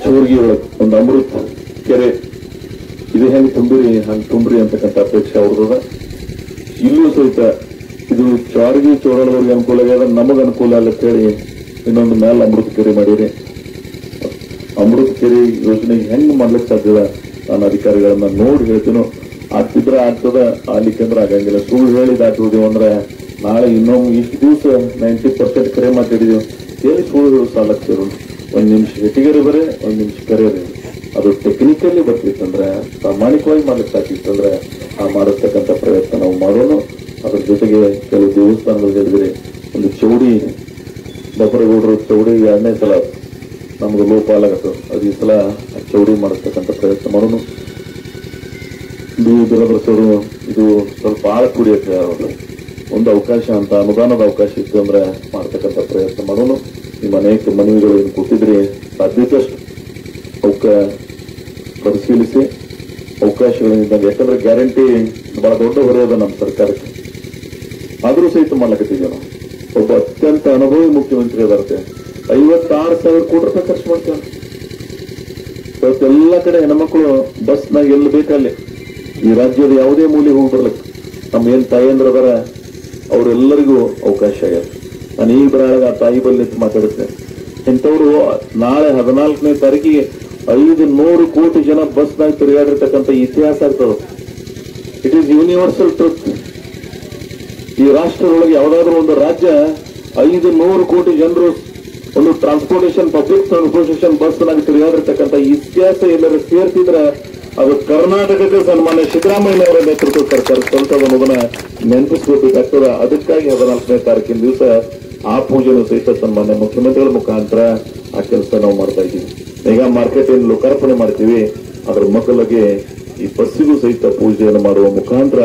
[SPEAKER 1] ಚೌರ್ಗಿ ಒಳಗೆ ಒಂದು ಅಮೃತ ಕೆರೆ, ಇದು ಹೆಂಗೆ ತುಂಬ್ರಿ ಅಂತಕ್ಕಂಥ ಅಪೇಕ್ಷೆ ಅವ್ರದ. ಇಲ್ಲೂ ಸಹಿತ ಇದು ಚಾರ್ಗಿ ಚೋರಳವ್ರಿಗೆ ಅನುಕೂಲ ಆಗ್ಯದ, ನಮಗ ಅನುಕೂಲ ಅಲ್ಲ ಅಂತ ಹೇಳಿ ಇನ್ನೊಂದು ಮೇಲೆ ಅಮೃತ ಕೆರೆ ಮಾಡಿರಿ. ಅಮೃತ ಕೆರೆ ಯೋಜನೆ ಹೆಂಗ್ ಮಾಡ್ಲಿಕ್ಕೆ ಸಾಧ್ಯದ ನಾನು ಅಧಿಕಾರಿಗಳನ್ನ ನೋಡಿ ಹೇಳ್ತೀನೋ. ಆಗ್ತಿದ್ರೆ ಆಗ್ತದ, ಆಗ್ಲಿಕ್ಕಂದ್ರೆ ಆಗಂಗಿಲ್ಲ. ಸುಳ್ಳು ಹೇಳಿ ದಾಟುವುದೇವು ಅಂದ್ರೆ ನಾಳೆ ಇನ್ನೊಮ್ಮೆ ಇಷ್ಟು ದಿವಸ 90% ಕರೆ ಮಾತಾಡಿದೀವಿ, ಹೇಳಿ ಸುಳ್ಳು ಹೇಳು ಸಾಲಕ್ಕೆ ಸೇರು. 1 ನಿಮಿಷ ಹೆಟಿಗರೆ ಬರೇ, 1 ನಿಮಿಷ ಕರೆಯರೆ. ಅದು ಟೆಕ್ನಿಕಲಿ ಬರ್ತಿತ್ತಂದ್ರೆ, ಪ್ರಾಮಾಣಿಕವಾಗಿ ಮಾಡ್ಲಿಕ್ಕೆ ಸಾಕಿತ್ತಂದ್ರೆ ಆ ಮಾಡತಕ್ಕಂಥ ಪ್ರಯತ್ನ ನಾವು ಮಾಡೋಣ. ಅದ್ರ ಜೊತೆಗೆ ಕೆಲವು ದೇವಸ್ಥಾನಗಳು ಹೇಳಿದ್ರೆ, ಒಂದು ಚೌಡಿ ಬಬ್ಬರಗೌಡರು ಚೌಡಿ 2ನೇ ಸಲ ನಮ್ಗೆ ಲೋಪಾಲಾಗತ್ತೆ, ಅದು ಈ ಸಲ ಚೌಡಿ ಮಾಡತಕ್ಕಂಥ ಪ್ರಯತ್ನ ಮಾಡೋಣ. ಬೀರಭದ್ರಸರು ಇದು ಸ್ವಲ್ಪ ಆಳ ಕುಡಿಯಕ್ಕೆ ಒಂದು ಅವಕಾಶ ಅಂತ ಅನುದಾನದ ಅವಕಾಶ ಇತ್ತು ಅಂದ್ರೆ ಮಾಡ್ತಕ್ಕಂಥ ಪ್ರಯತ್ನ ಮಾಡೋಣ. ನಿಮ್ಮ ಅನೇಕ ಮನವಿಗಳು ಏನು ಕೊಟ್ಟಿದ್ರಿ ಸಾಧ್ಯದಷ್ಟು ಅವಕ್ಕ ಪರಿಶೀಲಿಸಿ ಅವಕಾಶಗಳಿಂದ, ಯಾಕಂದ್ರೆ ಗ್ಯಾರಂಟಿ ಬಹಳ ದೊಡ್ಡ ಹೊರೆ ಅದ ನಮ್ಮ ಸರ್ಕಾರಕ್ಕೆ, ಆದ್ರೂ ಸಹಿತ ಮಾಡ್ಲಕತ್ತಿದ್ದೀವಿ ನಾವು. ಒಬ್ಬ ಅತ್ಯಂತ ಅನುಭವಿ ಮುಖ್ಯಮಂತ್ರಿ ಅದಕ್ಕೆ 56,000 ಕೋಟಿ ರೂಪಾಯಿ ಖರ್ಚು ಮಾಡ್ತೇವೆ. ಇವತ್ತೆಲ್ಲ ಕಡೆ ಹೆಣ್ಮಕ್ಳು ಬಸ್ನಾಗ ಎಲ್ಲಿ ಬೇಕಲ್ಲಿ ಈ ರಾಜ್ಯದ ಯಾವುದೇ ಮೂಲೆ ಹೋಗಿ ಬರ್ಲಿಕ್ಕೆ ನಮ್ಮ ಏನ್ ತಾಯಂದ್ರ ಅದರ ಅವರೆಲ್ಲರಿಗೂ ಅವಕಾಶ ಆಗ್ಯದ. ನಾನು ಈ ಬರಳಗ ಆ ತಾಯಿ ಬಲ್ಲಿ ನಿಂತು ಮಾತಾಡುತ್ತೇನೆ. ಇಂಥವ್ರು ನಾಳೆ 14ನೇ ತಾರೀಕಿಗೆ 500 ಕೋಟಿ ಜನ ಬಸ್ನಾಗ ತಿರುಗಾಡಿರ್ತಕ್ಕಂಥ ಇತಿಹಾಸ ಆಗ್ತದೆ. It is universal truth. ಈ ರಾಷ್ಟ್ರದೊಳಗೆ ಯಾವುದಾದ್ರೂ ಒಂದು ರಾಜ್ಯ 500 ಕೋಟಿ ಜನರು ಒಂದು ಟ್ರಾನ್ಸ್ಪೋರ್ಟೇಷನ್ ಪಬ್ಲಿಕ್ ಟ್ರಾನ್ಸ್ಪೋರ್ಟೇಷನ್ ಬಸ್ನಾಗ ತಿರುಗಾಡಿರ್ತಕ್ಕಂಥ ಇತಿಹಾಸ ಎಲ್ಲರೂ ಸೇರ್ತಿದ್ರೆ ಅದು ಕರ್ನಾಟಕಕ್ಕೆ ಸನ್ಮಾನ್ಯ ಸಿದ್ದರಾಮಯ್ಯನವರ ನೇತೃತ್ವದ ಸರ್ಕಾರ ಕಲ್ತದ ಅನ್ನೋದನ್ನ ನೆನಪಿಸ್ಕೋಬೇಕಾಗ್ತದೆ. ಅದಕ್ಕಾಗಿ 14ನೇ ತಾರೀಕಿನ ದಿವಸ ಆ ಪೂಜೆನೂ ಸಹಿತ ಸನ್ಮಾನ್ಯ ಮುಖ್ಯಮಂತ್ರಿಗಳ ಮುಖಾಂತರ ಆ ಕೆಲಸ ನಾವು ಮಾಡ್ತಾ ಇದ್ದೀವಿ. ಮೆಗಾ ಮಾರ್ಕೆಟ್ ಏನು ಲೋಕಾರ್ಪಣೆ ಮಾಡ್ತೀವಿ, ಅದರ ಮಕ್ಕಳಿಗೆ ಈ ಬಸ್ಸಿಗೂ ಸಹಿತ ಪೂಜೆಯನ್ನು ಮಾಡುವ ಮುಖಾಂತರ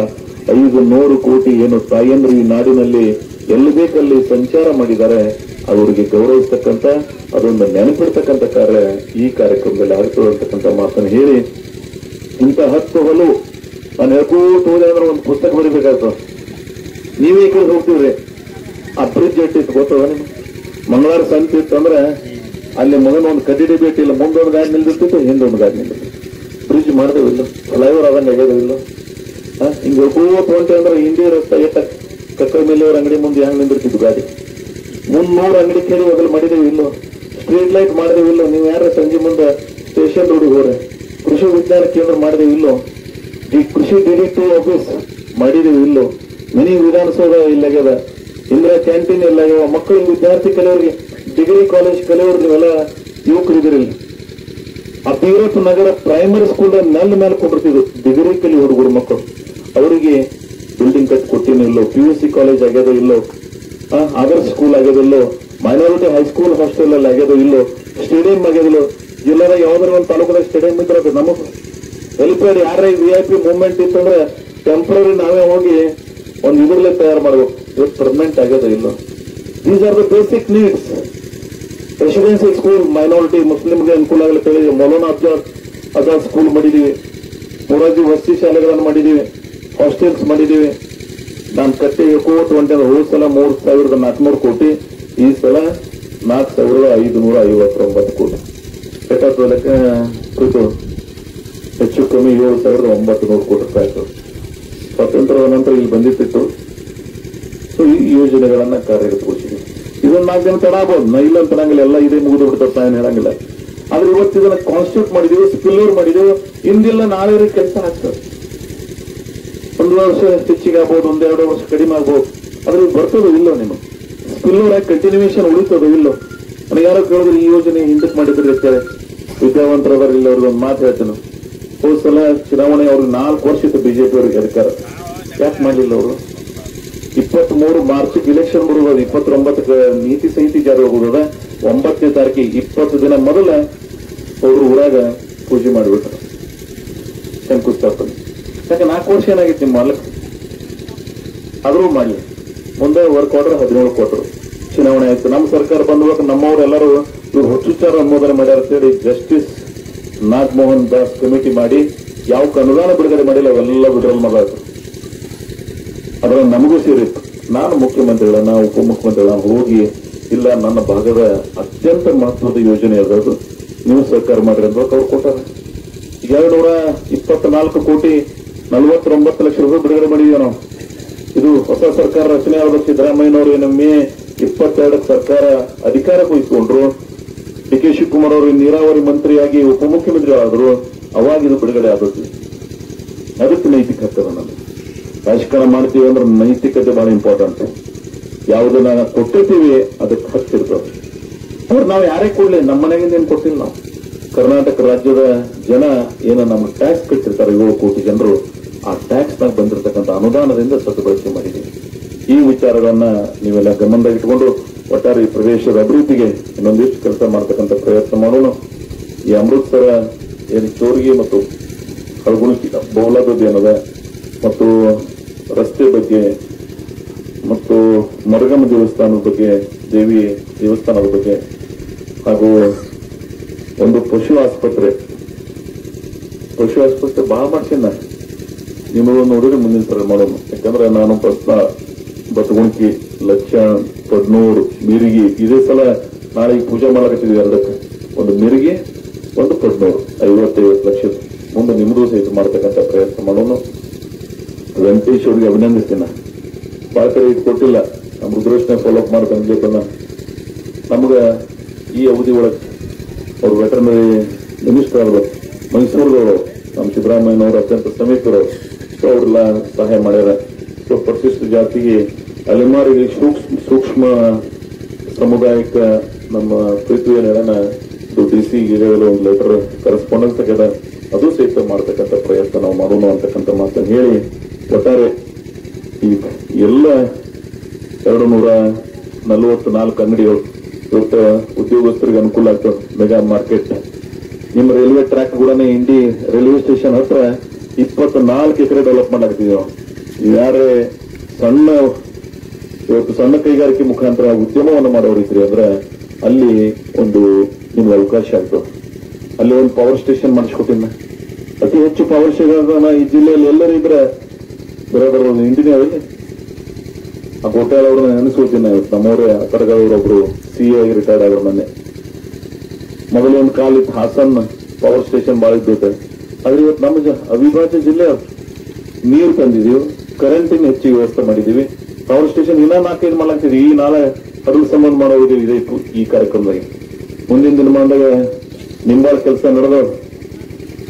[SPEAKER 1] 500 ಕೋಟಿ ಏನು ತಾಯಂದ್ರು ಈ ನಾಡಿನಲ್ಲಿ ಎಲ್ಲಿ ಬೇಕಲ್ಲಿ ಸಂಚಾರ ಮಾಡಿದ್ದಾರೆ ಅವರಿಗೆ ಗೌರವಿಸ್ತಕ್ಕಂಥ ಅದೊಂದು ನೆನಪಿಡ್ತಕ್ಕಂಥ ಕಾರ್ಯ ಈ ಕಾರ್ಯಕ್ರಮದಲ್ಲಿ ಆಗ್ತದೆ ಅಂತಕ್ಕಂಥ ಮಾತನ್ನು ಹೇಳಿ, ಇಂಥ 10 ಹೊಲು ನಾನು ಹೇಳ್ಕೋತ ಹೋದೆ ಅಂದ್ರೆ ಒಂದು ಪುಸ್ತಕ ಬರೀಬೇಕಾಗ್ತದೆ. ನೀವೇ ಈ ಕಡೆ ಹೋಗ್ತೀವ್ರಿ, ಆ ಬ್ರಿಡ್ಜ್ ಇಟ್ಟಿತ್ತು ಗೊತ್ತದ ನಿಮ್ಗೆ? ಮಂಗಳವಾರ ಸಂತೆ ಇತ್ತಂದ್ರೆ ಅಲ್ಲಿ ಮಗನ ಒಂದು ಕಡ್ಡಿ ಭೇಟಿ ಇಲ್ಲ, ಮುಂದೊಂದು ಗಾಡಿ ನಿಲ್ದಿರ್ತಿತ್ತು, ಹಿಂದೊಂದು ಗಾಡಿ ನಿಲ್ದಿತ್ತು. ಬ್ರಿಡ್ಜ್ ಮಾಡಿದೇವಿಲ್ಲ, ಫ್ಲೈಓವರ್ ಆದಂಗೆ ಆಗ್ಯದವಿಲ್ಲ. ಹಿಂಗೆ ಹೇಳ್ಕೋತ ಹೊಂಟೆ ಅಂದ್ರೆ ಹಿಂದಿ ರಸ್ತೆ ಎಟ್ಟ ಕಕ್ಕ ಮೇಲೆ ಅವ್ರ ಅಂಗಡಿ ಮುಂದೆ ಹೆಂಗ್ ನಿಂದಿರ್ತಿದ್ವು ಗಾಡಿ. 300 ಅಂಗಡಿ ಕೇಳಿ ಮೊದಲು ಮಾಡಿದೇವಿ ಇಲ್ಲೋ, ಸ್ಟ್ರೀಟ್ ಲೈಟ್ ಮಾಡಿದೇವಿಲ್ಲೋ, ನೀವು ಯಾರ ಸಂಜೆ ಮುಂದೆ ಸ್ಟೇಷನ್ ರೋಡಿಗೆ ಹೋದ್ರೆ ಕೃಷಿ ವಿಜ್ಞಾನ ಕೇಂದ್ರ ಮಾಡಿದೇವಿ ಇಲ್ಲೋ, ಈ ಕೃಷಿ ಡಿಡಿಟಿ ಆಫೀಸ್ ಮಾಡಿದೇವಿ ಇಲ್ಲೋ, ಮಿನಿ ವಿಧಾನಸೌಧ ಇಲ್ಲಾಗ್ಯದ, ಇಂದಿರಾ ಕ್ಯಾಂಟೀನ್ ಇಲ್ಲಾಗ್ಯವ, ಮಕ್ಕಳಿಗೆ ವಿದ್ಯಾರ್ಥಿ ಕಲಿಯವರಿಗೆ ಡಿಗ್ರಿ ಕಾಲೇಜ್ ಕಲಿಯೋರು ನೀವೆಲ್ಲ ಯುವಕರಿದ್ರಿಲ್ಲ. ಆ ಬೀರಪ್ಪ ನಗರ ಪ್ರೈಮರಿ ಸ್ಕೂಲ್ ನೆಲ್ ಮೇಲೆ ಕೊಂಡಿರ್ತಿದ್ರು ಡಿಗ್ರಿ ಕಲಿ ಹುಡುಗರು ಮಕ್ಕಳು, ಅವರಿಗೆ ಬಿಲ್ಡಿಂಗ್ ಕಟ್ಟಿ ಕೊಟ್ಟಿನಿಲ್ಲೋ, PUC ಕಾಲೇಜ್ ಆಗ್ಯದೋ ಇಲ್ಲೋ, ಆದರ್ಶ ಸ್ಕೂಲ್ ಆಗ್ಯದಿಲ್ಲೋ, ಮೈನಾರಿಟಿ ಹೈಸ್ಕೂಲ್ ಹಾಸ್ಟೆಲ್ ಅಲ್ಲಿ ಆಗ್ಯದೋ ಇಲ್ಲೋ, ಸ್ಟೇಡಿಯಂ ಆಗ್ಯದಿಲ್ಲೋ. ಜಿಲ್ಲಾದಾಗ ಯಾವ್ದಾದ್ರು ಒಂದು ತಾಲೂಕದಾಗ ಸ್ಟೇಡಿಯಂ ಇದ್ರೆ ಅದು ನಮಗೆ ಹೆಲಿಪ್ಯಾಡ್ ಯಾರ VIP ಮೂವ್ಮೆಂಟ್ ಇತ್ತಂದ್ರೆ ಟೆಂಪ್ರರಿ ನಾವೇ ಹೋಗಿ ಒಂದು ಇದ್ರಲ್ಲೇ ತಯಾರು ಮಾಡ್ಬೇಕು. ಇವತ್ತು ಪರ್ಮನೆಂಟ್ ಆಗ್ಯದೋ ಇಲ್ಲೋ. These are the basic needs. Residential school minority ಮುಸ್ಲಿಂಗೆ ಅನುಕೂಲ ಆಗಲಿ ಹೇಳಿದ್ವಿ. ಮೌಲಾನಾ ಆಜಾದ್ ಸ್ಕೂಲ್ ಮಾಡಿದೀವಿ, ಮೊರಾರ್ಜಿ ವಸತಿ ಶಾಲೆಗಳನ್ನು ಮಾಡಿದೀವಿ, ಹಾಸ್ಟೆಲ್ಸ್ ಮಾಡಿದೀವಿ. ನಾನು ಕಟ್ಟಿ ಹೇಳ್ಕೋತ ಹೊಂಟೆ ಹೋದ ಸಲ 3,400 ಕೋಟಿ, ಈ ಸಲ 4,559 ಕೋಟಿ. ಲೆಕ್ಕ ಹೆಚ್ಚು ಕಮ್ಮಿ 7,900 ಕೋಟಿ ರೂಪಾಯಿ ಆಗ್ತದೆ. ಸ್ವಾತಂತ್ರ್ಯದ ನಂತರ ಇಲ್ಲಿ ಬಂದಿತ್ತು. ಸೊ ಈ ಯೋಜನೆಗಳನ್ನ ಕಾರ್ಯಗತಗೊಳಿಸಿದ್ವಿ. ಇದನ್ನ 4 ದಿನ ತಡ ಆಗ್ಬೋದು, ನಾ ಇಲ್ಲ ಅಂತ ಅನ್ನಂಗಿಲ್ಲ, ಎಲ್ಲ ಇದೇ ಮುಗಿದು ಬಿಡ್ತಾರೆ ಏನು ಹೇಳಂಗಿಲ್ಲ. ಆದ್ರೆ ಇವತ್ತು ಇದನ್ನ ಕಾನ್ಸ್ಟಿಟ್ಯೂಟ್ ಮಾಡಿದೀವಿ, ಸ್ಪಿಲ್ಲರ್ ಮಾಡಿದೀವಿ, ಇಂದಿಲ್ಲ ನಾಳೆ ಕೆಲಸ ಆಗ್ತದೆ. 1 ವರ್ಷ ಹೆಚ್ಚಿಗೆ ಆಗ್ಬೋದು, 1-2 ವರ್ಷ ಕಡಿಮೆ ಆಗ್ಬೋದು, ಆದ್ರೆ ಬರ್ತದೋ ಇಲ್ಲೋ ನಿಮಗೆ ಸ್ಪಿಲ್ಲರ್ ಆಗಿ ಕಂಟಿನ್ಯೂಷನ್ ಉಳಿತದೋ ಇಲ್ಲೋ. ನನಗೆ ಯಾರೋ ಕೇಳಿದ್ರೆ ಈ ಯೋಜನೆ ಹಿಂದಕ್ಕೆ ಮಾಡಿದ್ರೆ ಅಂತೇಳಿ ವಿದ್ಯಾವಂತರದಾರ ಇಲ್ಲ, ಅವ್ರಿಗೆ ಒಂದು ಮಾತು ಹೇಳ್ತೇನೆ. ಹೋದ ಸಲ ಚುನಾವಣೆ ಅವ್ರಿಗೆ 4 ವರ್ಷ ಇತ್ತು ಬಿಜೆಪಿ ಅವ್ರಿಗೆ ಅಧಿಕಾರ, ಯಾಕೆ ಮಾಡಲಿಲ್ಲ ಅವರು? 23 ಮಾರ್ಚ್ಗೆ ಇಲೆಕ್ಷನ್ ಬರುವುದು, 29ಕ್ಕೆ ನೀತಿ ಸಂಹಿತೆ ಜಾರಿ ಹೋಗುವುದ, 9ನೇ ತಾರೀಕಿಗೆ 20 ದಿನ ಮೊದಲ ಅವರು ಊರಾಗ ಪೂಜೆ ಮಾಡಿಬಿಟ್ರು ಶಂಕುಸ್ಥಾಪನೆ. ಯಾಕೆ 4 ವರ್ಷ ಏನಾಗಿತ್ತು ನಿಮ್ಮ ಮಾಲಕ್? ಆದ್ರೂ ಮಾಡಲಿ. ಮುಂದೆ ವರ್ಕ್ ಆರ್ಡರ್ 17 ಕೊಟ್ಟರು, ಚುನಾವಣೆ ಆಯ್ತು. ನಮ್ಮ ಸರ್ಕಾರ ಬಂದಾಗ ನಮ್ಮವ್ರು ಎಲ್ಲರೂ ಇವ್ರು ಹುಚ್ಚುಚ್ಚಾರ ಅನುಮೋದನೆ ಮಾಡ್ಯಾರ ಅಂತೇಳಿ ಜಸ್ಟಿಸ್ ನಾಗಮೋಹನ್ ದಾಸ್ ಕಮಿಟಿ ಮಾಡಿ ಯಾವ ಅನುದಾನ ಬಿಡುಗಡೆ ಮಾಡಿಲ್ಲ ಅವೆಲ್ಲ ವಿಡ್ರಾಲ್ ಮಾಡಾಯ್ತು. ಅದರ ನಮಗೂ ಸೇರಿತ್ತು. ನಾನು ಮುಖ್ಯಮಂತ್ರಿಗಳನ್ನ ಉಪಮುಖ್ಯಮಂತ್ರಿಗಳನ್ನ ಹೋಗಿ, ಇಲ್ಲ ನನ್ನ ಭಾಗದ ಅತ್ಯಂತ ಮಹತ್ವದ ಯೋಜನೆ ಅದು, ನೀವು ಸರ್ಕಾರ ಮಾಡ್ರಿ ಅಂತ ಅವ್ರು ಕೊಟ್ಟಾರ. 224 ಕೋಟಿ 49 ಲಕ್ಷ ರೂಪಾಯಿ ಬಿಡುಗಡೆ ಮಾಡಿದೀವಿ ನಾವು. ಇದು ಹೊಸ ಸರ್ಕಾರ ರಚನೆ ಆದ ಸಿದ್ದರಾಮಯ್ಯನವರು ಏನು ಮೇ 22ಕ್ಕೆ ಸರ್ಕಾರ ಅಧಿಕಾರ ವಹಿಸಿಕೊಂಡ್ರು. DK ಶಿವಕುಮಾರ್ ಅವರು ನೀರಾವರಿ ಮಂತ್ರಿಯಾಗಿ ಉಪಮುಖ್ಯಮಂತ್ರಿ ಆದ್ರು, ಅವಾಗ ಇದು ಬಿಡುಗಡೆ ಆಗುತ್ತೆ. ಅದಕ್ಕೆ ನೈತಿಕ ಹಕ್ಕದ ನಮಗೆ. ರಾಜಕಾರಣ ಮಾಡ್ತೀವಿ ಅಂದ್ರೆ ನೈತಿಕತೆ ಬಹಳ ಇಂಪಾರ್ಟೆಂಟ್. ಯಾವುದನ್ನ ಕೊಟ್ಟಿರ್ತೀವಿ ಅದಕ್ಕೆ ಹತ್ತಿರ್ತದೆ. ಅವ್ರು ನಾವು ಯಾರೇ ಕೊಡ್ಲಿ, ನಮ್ಮ ಮನೆಗಿಂದ ಏನ್ ಕೊಟ್ಟಿಲ್ಲ ನಾವು. ಕರ್ನಾಟಕ ರಾಜ್ಯದ ಜನ ಏನು ನಮ್ಮ ಟ್ಯಾಕ್ಸ್ ಕಟ್ಟಿರ್ತಾರೆ, 7 ಕೋಟಿ ಜನರು, ಆ ಟ್ಯಾಕ್ಸ್ ನಾಗ ಬಂದಿರತಕ್ಕಂಥ ಅನುದಾನದಿಂದ ಸದ್ಬಳಕೆ ಮಾಡಿದ್ದೀವಿ. ಈ ವಿಚಾರಗಳನ್ನ ನೀವೆಲ್ಲ ಗಮನದಾಗ ಇಟ್ಕೊಂಡು ಒಟ್ಟಾರೆ ಈ ಪ್ರದೇಶದ ಅಭಿವೃದ್ಧಿಗೆ ಇನ್ನೊಂದಿಷ್ಟು ಕೆಲಸ ಮಾಡತಕ್ಕಂಥ ಪ್ರಯತ್ನ ಮಾಡೋಣ. ಈ ಅಮೃತಸರ ಏನು ಚೋರಿಗೆ ಮತ್ತು ಹಳಗುಣಿ ಬಹುಲಾದದ್ದು ಏನದ ಮತ್ತು ರಸ್ತೆ ಬಗ್ಗೆ ಮತ್ತು ಮರಗಮ್ಮ ದೇವಸ್ಥಾನದ ಬಗ್ಗೆ, ದೇವಿ ದೇವಸ್ಥಾನದ ಬಗ್ಗೆ, ಹಾಗೂ ಒಂದು ಪಶು ಆಸ್ಪತ್ರೆ ಬಹಳ ಮಾಡ್ತೀನಿ ನಾನು. ನಿಮ್ಮನ್ನು ನೋಡಿದ್ರೆ ಮುಂದಿನ ಸಲ ಮಾಡೋಣ. ಯಾಕಂದ್ರೆ ನಾನು ಪ್ರಶ್ನ ಬತ್ತಗುಣಿಕಿ, ಲಕ್ಷ, ಪಡ್ನೂರು, ಮಿರಿಗಿ ಇದೇ ಸಲ ನಾಳೆ ಪೂಜೆ ಮಾಡಕತ್ತಿದ್ವಿ. 2ಕ್ಕೆ ಒಂದು ಮಿರಿಗಿ, ಒಂದು ಪಡ್ನೂರು, 50-50 ಲಕ್ಷದ ಮುಂದೆ ನಿಮ್ಮದು ಸಹಿತ ಮಾಡತಕ್ಕಂಥ ಪ್ರಯತ್ನ ಮಾಡೋಣ. ವೆಂಕಟೇಶ್ ಅವರಿಗೆ ಅಭಿನಂದಿಸ್ತೀನಿ. ಬಹಳ ಕಡೆ ಇದು ಕೊಟ್ಟಿಲ್ಲ. ನಮ್ಮ ರುದ್ರೇಶ್ನ ಫಾಲೋಅಪ್ ಮಾಡ್ಕೊಂಡು ನಮ್ಗ ಈ ಅವಧಿ ಒಳಗೆ ಅವ್ರು ವೆಟರ್ನರಿ ಮಿನಿಸ್ಟರ್ ಆದ್ರು, ಮೈಸೂರದವರು, ನಮ್ಮ ಸಿದ್ದರಾಮಯ್ಯನವರು ಅತ್ಯಂತ ಸಮೀಪರು, ಸೊ ಅವರೆಲ್ಲ ಸಹಾಯ ಮಾಡ್ಯಾರ. ಸೊ ಪರಿಶಿಷ್ಟ ಜಾತಿಗೆ ಅಲೆಮಾರಿಗೆ ಸೂಕ್ಷ್ಮ ಸಮುದಾಯಕ್ಕೆ ನಮ್ಮ ಪೃಥ್ವಿ ನೆರನ DC ಈಗಾಗಲೇ ಒಂದು ಲೆಟರ್ ಕರೆಸ್ಪಾಂಡೆನ್ಸ್ ಆಗ್ಯದ, ಅದು ಸಹಿತ ಮಾಡ್ತಕ್ಕಂಥ ಪ್ರಯತ್ನ ನಾವು ಮಾಡೋಣ ಅಂತಕ್ಕಂಥ ಮಾತನ್ನು ಹೇಳಿ, ಒಟ್ಟಾರೆ ಈ ಎಲ್ಲ 244 ಅಂಗಡಿಗಳು ಇವತ್ತು ಉದ್ಯೋಗಸ್ಥರಿಗೆ ಅನುಕೂಲ ಆಗ್ತದೆ. ಮೆಗಾ ಮಾರ್ಕೆಟ್, ನಿಮ್ಮ ರೈಲ್ವೆ ಟ್ರ್ಯಾಕ್ ಕೂಡ ಇಂಡಿ ರೈಲ್ವೆ ಸ್ಟೇಷನ್ ಹತ್ರ 24 ಎಕರೆ ಡೆವಲಪ್ಮೆಂಟ್ ಆಗ್ತಿದೆ. ಯಾರೇ ಇವತ್ತು ಸಣ್ಣ ಕೈಗಾರಿಕೆ ಮುಖಾಂತರ ಉದ್ಯಮವನ್ನು ಮಾಡೋರಿದ್ರಿ ಅಂದ್ರೆ ಅಲ್ಲಿ ಒಂದು ನಿಮ್ಗೆ ಅವಕಾಶ ಆಗ್ತದೆ. ಅಲ್ಲಿ ಒಂದು ಪವರ್ ಸ್ಟೇಷನ್ ಮಾಡಿಸ್ಕೊಟ್ಟಿನ, ಅತಿ ಹೆಚ್ಚು ಪವರ್ ಸ್ಟೇಷನ್ ಈ ಜಿಲ್ಲೆಯಲ್ಲಿ ಎಲ್ಲರೂ ಇದ್ರೆ ಬರೋದ್ರ ಇಂಜಿನಿಯರ್ ಆ ಗೋಟಾಳ್ ಅವ್ರನ್ನ ನೆನೆಸ್ಕೊಳ್ತೀನಿ. ನಮ್ಮವರೇ ಅತರ್ಗವ್ರೊಬ್ರು CA ಆಗಿ ರಿಟೈರ್ಡ್ ಆದ್ರು. ಮೊದಲು ಒಂದು ಕಾಲಿತ್ತು ಹಾಸನ್ ಪವರ್ ಸ್ಟೇಷನ್ ಭಾಳ ಇದ್ದೈತೆ. ಆದ್ರೆ ಇವತ್ತು ನಮ್ಮ ಅವಿಭಾಜ್ಯ ಜಿಲ್ಲೆ ನೀರು ತಂದಿದೀವಿ, ಕರೆಂಟಿನ ಹೆಚ್ಚಿಗೆ ವ್ಯವಸ್ಥೆ ಮಾಡಿದೀವಿ, ಪವರ್ ಸ್ಟೇಷನ್ ಇನ್ನೂ 4-5 ಮಾಡ್ಲಾಗ್ತಿದ್ವಿ. ಈ ನಾಳೆ ಹಡಲು ಸಂಬಂಧ ಮಾಡೋದು ಇದೆ ಈ ಕಾರ್ಯಕ್ರಮದಾಗ. ಮುಂದಿನ ದಿನಮಾನದಾಗ ನಿಂಬಾಳ ಕೆಲಸ ನಡೆದವು.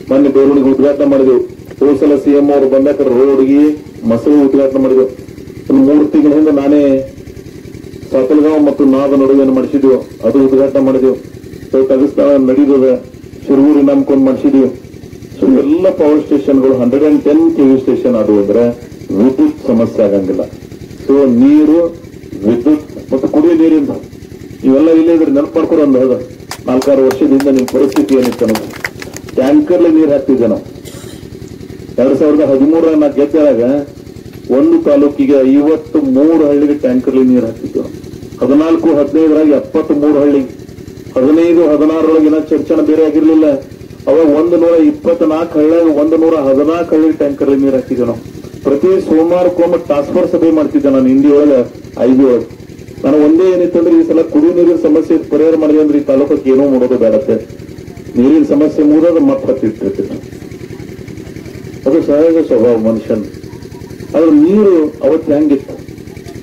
[SPEAKER 1] ಮೊನ್ನೆ ಬೇರೂರಿಗೆ ಉದ್ಘಾಟನೆ ಮಾಡಿದೆವು. ಹೋದ ಸಲ CM ಅವರು ಬಂದಾಗ ರೋಡ್ಗೆ ಮಸೂರು ಉದ್ಘಾಟನೆ ಮಾಡಿದೆವು. ಒಂದು 3 ತಿಂಗಳ ಹಿಂದೆ ನಾನೇ ಸಾತಲ್ಗಾಂವ್ ಮತ್ತು ನಾದ ನಡುವೆಯನ್ನು ಮಾಡಿಸಿದ್ವಿ, ಅದು ಉದ್ಘಾಟನೆ ಮಾಡಿದೆವು. ಸೊ ಕಗಸ್ತಾನ ನಡೀತದ, ಶಿರೂರಿ ನಮ್ಕೊಂಡು ಮಾಡಿಸಿದ್ವಿ. ಸೊ ಎಲ್ಲ ಪವರ್ ಸ್ಟೇಷನ್ಗಳು 110 KV ಸ್ಟೇಷನ್ ಅದು ಅಂದ್ರೆ ವಿದ್ಯುತ್ ಸಮಸ್ಯೆ ಆಗಂಗಿಲ್ಲ. ಸೊ ನೀರು, ವಿದ್ಯುತ್ ಮತ್ತು ಕುಡಿಯೋ ನೀರಿಂದ ಇವೆಲ್ಲ ಇಲ್ಲೇ ಇದ್ರೆ ನೆನಪು ಮಾಡ್ಕೊಡೋ ಒಂದು 4-6 ವರ್ಷದಿಂದ ನಿಮ್ಮ ಪರಿಸ್ಥಿತಿ ಏನಿತ್ತು ಅನ್ನೋದು. ಟ್ಯಾಂಕರ್ಲಿ ನೀರು ಹಾಕ್ತಿದ್ದೆ ನಾವು. 2013 ನಾ ಗೆದ್ದಾಗ ಒಂದು ತಾಲೂಕಿಗೆ 53 ಹಳ್ಳಿಗೆ ಟ್ಯಾಂಕರ್ಲಿ ನೀರು ಹಾಕ್ತಿದ್ವು. 14-15 73 ಹಳ್ಳಿ, 15-16 ಚರ್ಚಣ ಬೇರೆ ಆಗಿರ್ಲಿಲ್ಲ. ಅವಾಗ 124 ಹಳ್ಳಿಯಾಗ 114 ಹಳ್ಳಿಗೆ ಟ್ಯಾಂಕರ್ಲಿ ನೀರು ಹಾಕ್ತಿದ್ವಿ ನಾವು. ಪ್ರತಿ ಸೋಮವಾರಕ್ಕೊಮ್ಮೆ ಟ್ರಾನ್ಸ್ಫರ್ ಸಭೆ ಮಾಡ್ತಿದ್ದೆ ನಾನು ಇಂಡಿ ಒಳಗೆ, IB ಒಳಗೆ. ನಾನು ಒಂದೇ ಏನಿತ್ತಂದ್ರೆ ಈ ಸಲ ಕುಡಿಯುವ ನೀರಿನ ಸಮಸ್ಯೆ ಪರಿಹಾರ ಮಾಡಿದೆ ಅಂದ್ರೆ ಈ ತಾಲೂಕಕ್ಕೆ ಏನೋ ಮಾಡೋದು ಬೇಡತ್ತೆ, ನೀರಿನ ಸಮಸ್ಯೆ ಮುಗಿದೋದು ಮತ್ತೆ ಹತ್ತಿಟ್ಟಿರ್ತೀನಿ. ಅದು ಸಹಜ ಸ್ವಭಾವ ಮನುಷ್ಯನ್. ಆದ್ರೆ ನೀರು ಅವತ್ತು ಹೆಂಗಿತ್ತು,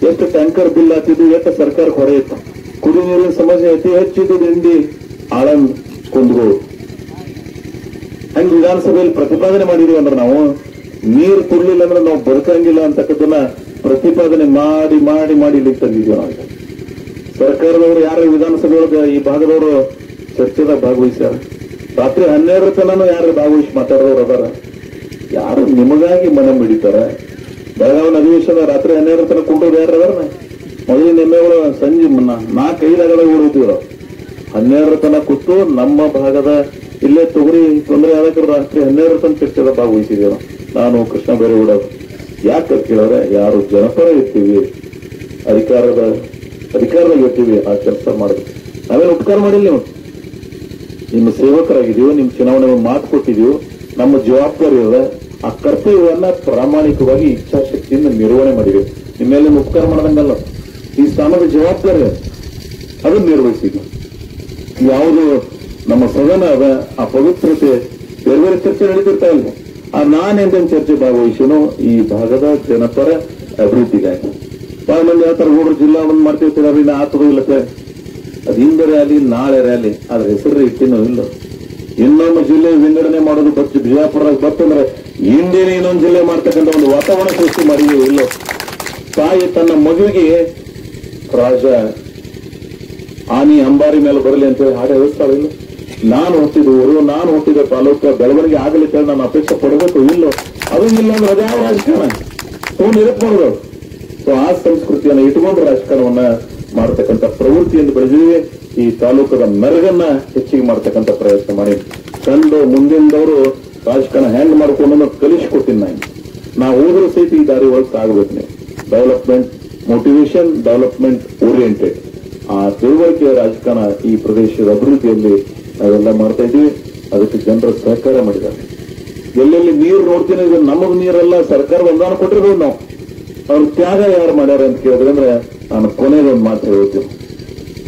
[SPEAKER 1] ಎಷ್ಟು ಟ್ಯಾಂಕರ್ ಬಿಲ್ ಹಾಕಿದ್ದು, ಎಷ್ಟು ಸರ್ಕಾರಕ್ಕೆ ಹೊರೆ ಇತ್ತು. ಕುಡಿಯುವ ನೀರಿನ ಸಮಸ್ಯೆ ಅತಿ ಹೆಚ್ಚಿದ್ದು ಇಂಡಿ, ಆಳಂದ್, ಕುಂದಗೋಳು. ಹಂಗೆ ವಿಧಾನಸಭೆಯಲ್ಲಿ ಪ್ರತಿಪಾದನೆ ಮಾಡಿದೀವಿ ಅಂದ್ರೆ ನಾವು ನೀರು ಕೊಡ್ಲಿಲ್ಲ ಅಂದ್ರೆ ನಾವು ಬದುಕಂಗಿಲ್ಲ ಅಂತಕ್ಕದನ್ನ ಪ್ರತಿಪಾದನೆ ಮಾಡಿ ಮಾಡಿ ಮಾಡಿ ಇಲ್ಲಿಗೆ ತಂದಿದ್ದೀವಿ ನಾವು. ಸರ್ಕಾರದವರು ಯಾರು ವಿಧಾನಸಭೆ ಒಳಗೆ ಈ ಭಾಗದವರು ಚರ್ಚೆದಾಗ ಭಾಗವಹಿಸ್ಯಾರ. ರಾತ್ರಿ 12 ತನೂ ಯಾರು ಭಾಗವಹಿಸಿ ಮಾತಾಡೋರು ಅದಾರ? ಯಾರು ನಿಮಗಾಗಿ ಮನೆ ಬಿಡಿತಾರ? ಬೆಳಗಾವಿನ ಅಧಿವೇಶನ ರಾತ್ರಿ 12 ತನಕ ಕುಂಟೋರು ಯಾರು ಅದಾರ? ಮೊದಲಿನ ಎಮ್ಮೆಗಳು ಸಂಜೆ 4-5 ಓಡಿದ್ವಿ. 12 ತನಕ ಕೂತು ನಮ್ಮ ಭಾಗದ ಇಲ್ಲೇ ತೊಗರಿ ತೊಂದರೆ ಆದಕ್ಕೆ ರಾತ್ರಿ 12 ತನಕ ಚರ್ಚೆದಾಗ ಭಾಗವಹಿಸಿದ್ದೇವೆ ನಾನು, ಕೃಷ್ಣ ಬೈರೇಗೌಡ. ಯಾಕೆ ಕೇಳಿದ್ರೆ ಯಾರು ಜನಪರ ಇರ್ತೀವಿ, ಅಧಿಕಾರದಾಗ ಇರ್ತೀವಿ, ಆ ಕೆಲಸ ಮಾಡಿದ್ವಿ. ನಾವೇನು ಉಪಕಾರ ಮಾಡಿಲ್ಲ. ನೀವು ನಿಮ್ಮ ಸೇವಕರಾಗಿದ್ದೀವಿ, ನಿಮ್ಮ ಚುನಾವಣೆ ಮಾತು ಕೊಟ್ಟಿದ್ದೀವಿ, ನಮ್ಮ ಜವಾಬ್ದಾರಿ ಅದ. ಆ ಕರ್ತವ್ಯವನ್ನ ಪ್ರಾಮಾಣಿಕವಾಗಿ ಇಚ್ಛಾಶಕ್ತಿಯಿಂದ ನಿರ್ವಹಣೆ ಮಾಡಿದ್ವಿ. ನಿಮ್ಮ ಮೇಲೆ ಉಪಕಾರ ಮಾಡದಂಗಲ್ಲ, ಈ ಸ್ಥಾನದ ಜವಾಬ್ದಾರಿ ಅದನ್ನು ನಿರ್ವಹಿಸಿದ್ವಿ. ಯಾವುದು ನಮ್ಮ ಸದನ ಅದ, ಆ ಪವಿತ್ರತೆ ಬೇರೆ ಬೇರೆ ಚರ್ಚೆ ನಡೀತಿರ್ತಾ ಇಲ್ಲ. ನಾನೆಂದೇನು ಚರ್ಚೆ ಭಾಗವಹಿಸಿನೋ ಈ ಭಾಗದ ಜನಪರ ಅಭಿವೃದ್ಧಿಗಾಗಿ. ಬಹಳ ಮಂದಿ ಹೇಳ್ತಾರೆ ಗೌಡ್ರು ಜಿಲ್ಲಾ ಒಂದು ಮಾಡ್ತಿರ್ತೀರಿ, ಆತದು ಇಲ್ಲತ್ತೆ, ಅದು ಹಿಂದೆ ರ್ಯಾಲಿ, ನಾಳೆ ರ್ಯಾಲಿ, ಅದ್ರ ಹೆಸರು ಇಟ್ಟಿನೋ ಇಲ್ಲ. ಇನ್ನೊಂದು ಜಿಲ್ಲೆ ವಿಂಗಡಣೆ ಮಾಡೋದು ಬಿಜಾಪುರದಾಗ ಬರ್ತಂದ್ರೆ ಹಿಂದೇನೆ ಇನ್ನೊಂದು ಜಿಲ್ಲೆ ಮಾಡ್ತಕ್ಕಂಥ ಒಂದು ವಾತಾವರಣ ಸೃಷ್ಟಿ ಮಾಡಿದೀವಿ ಇಲ್ಲೋ. ತಾಯಿ ತನ್ನ ಮಗುವಿಗೆ ರಾಜ ಆನಿ ಅಂಬಾರಿ ಮೇಲೆ ಬರಲಿ ಅಂತೇಳಿ ಹಾಡು ಹೇಳ್ತಾಳೆ ಇಲ್ಲ. ನಾನು ಹುಟ್ಟಿದ ಊರು, ನಾನು ಹುಟ್ಟಿದ ತಾಲೂಕು ಬೆಳವಣಿಗೆ ಆಗಲಿಕ್ಕೆ ನಾನು ಅಪೇಕ್ಷೆ ಪಡಬೇಕು ಇಲ್ಲೋ. ಅದು ಇಲ್ಲ ಅಂದ್ರೆ ಅದ್ಯಾವ ರಾಜಕಾರಣ ಇರಬಹುದು. ಸೊ ಆ ಸಂಸ್ಕೃತಿಯನ್ನು ಇಟ್ಕೊಂಡು ರಾಜಕಾರಣವನ್ನ ಮಾಡತಕ್ಕಂಥ ಪ್ರವೃತ್ತಿಯನ್ನು ಬೆಳೆದಿವೆ. ಈ ತಾಲೂಕದ ಮೆರಗನ್ನ ಹೆಚ್ಚಿಗೆ ಮಾಡತಕ್ಕಂಥ ಪ್ರಯತ್ನ ಮಾಡಿ ಕಂಡು ಮುಂದಿನದವರು ರಾಜಕಾರಣ ಹ್ಯಾಂಗ್ ಮಾಡ್ಕೊಂಡು ಕಲಿಸಿಕೊಟ್ಟಿನಿ ನಾನು. ನಾವು ಹೋದ್ರೂ ಸಹಿತ ಈ ದಾರಿ ಒಳಗೆ ಸಾಗಬೇಕು. ನೀವು ಡೆವಲಪ್ಮೆಂಟ್ ಮೋಟಿವೇಶನ್, ಡೆವಲಪ್ಮೆಂಟ್ ಓರಿಯೆಂಟೆಡ್ ಆ ತಿಳುವಳಿಕೆಯ ರಾಜಕಾರಣ ಈ ಪ್ರದೇಶದ ಅಭಿವೃದ್ಧಿಯಲ್ಲಿ ನಾವೆಲ್ಲ ಮಾಡ್ತಾ ಇದ್ದೀವಿ. ಅದಕ್ಕೆ ಜನರ ಸಹಕಾರ ಮಾಡಿದ್ದಾರೆ. ಎಲ್ಲೆಲ್ಲಿ ನೀರು ನೋಡ್ತೀನಿ, ಇದು ನಮಗ್ ನೀರೆಲ್ಲ ಸರ್ಕಾರ ಅನುದಾನ ಕೊಟ್ಟಿರ್ಬೋದು. ನಾವು ಅವ್ರ ತ್ಯಾಗ ಯಾರು ಮಾಡ್ಯಾರ ಅಂತ ಕೇಳಿದ್ರೆ ಅಂದ್ರೆ ನಾನು ಕೊನೆಗೊಂದು ಮಾತು ಹೇಳ್ತೀನಿ.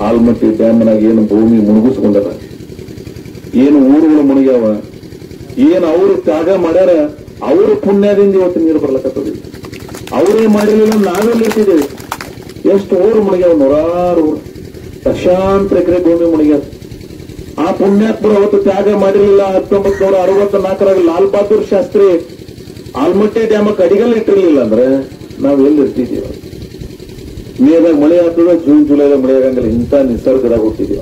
[SPEAKER 1] ಆಲ್ಮಟ್ಟಿ ಡ್ಯಾಮ್ನಾಗ ಏನು ಭೂಮಿ ಮುಳುಗಿಸ್ಕೊಂಡಾರ, ಏನು ಊರುಗಳು ಮುಳುಗ್ಯಾವ, ಏನು ಅವರು ತ್ಯಾಗ ಮಾಡ್ಯಾರ, ಅವ್ರ ಪುಣ್ಯದಿಂದ ಇವತ್ತು ನೀರು ಬರ್ಲಕತ್ತದಿಲ್ಲ. ಅವರೇ ಮಾಡಿರಲಿಲ್ಲ, ನಾವೆಲ್ಲ ಇರ್ತಿದ್ದೇವೆ. ಎಷ್ಟು ಊರು ಮುಣಿಗ್ಯಾವ, ನೂರಾರು ಊರು, ಲಕ್ಷಾಂತರ ಎಕರೆ ಭೂಮಿ ಮುಣಿಗ್ಯಾವ. ಆ ಪುಣ್ಯಾತ್ಮರು ಅವತ್ತು ತ್ಯಾಗ ಮಾಡಿರಲಿಲ್ಲ. 1964 ಲಾಲ್ ಬಹದ್ದೂರ್ ಶಾಸ್ತ್ರಿ ಆಲ್ಮಟ್ಟಿ ಡ್ಯಾಮಕ್ಕೆ ಅಡಿಗಲ್ ಇಟ್ಟಿರ್ಲಿಲ್ಲ ಅಂದ್ರೆ ನಾವ್ ಎಲ್ಲಿ ಇರ್ತಿದೀವ? ಮೇದಾಗ ಮಳೆ ಆಗ್ತದ, ಜೂನ್ ಜುಲೈದಾಗ ಮಳೆ ಆಗಂಗಿಲ್ಲ. ಇಂಥ ನಿಸರ್ಗದಾಗ ಹುಟ್ಟಿದೀವ.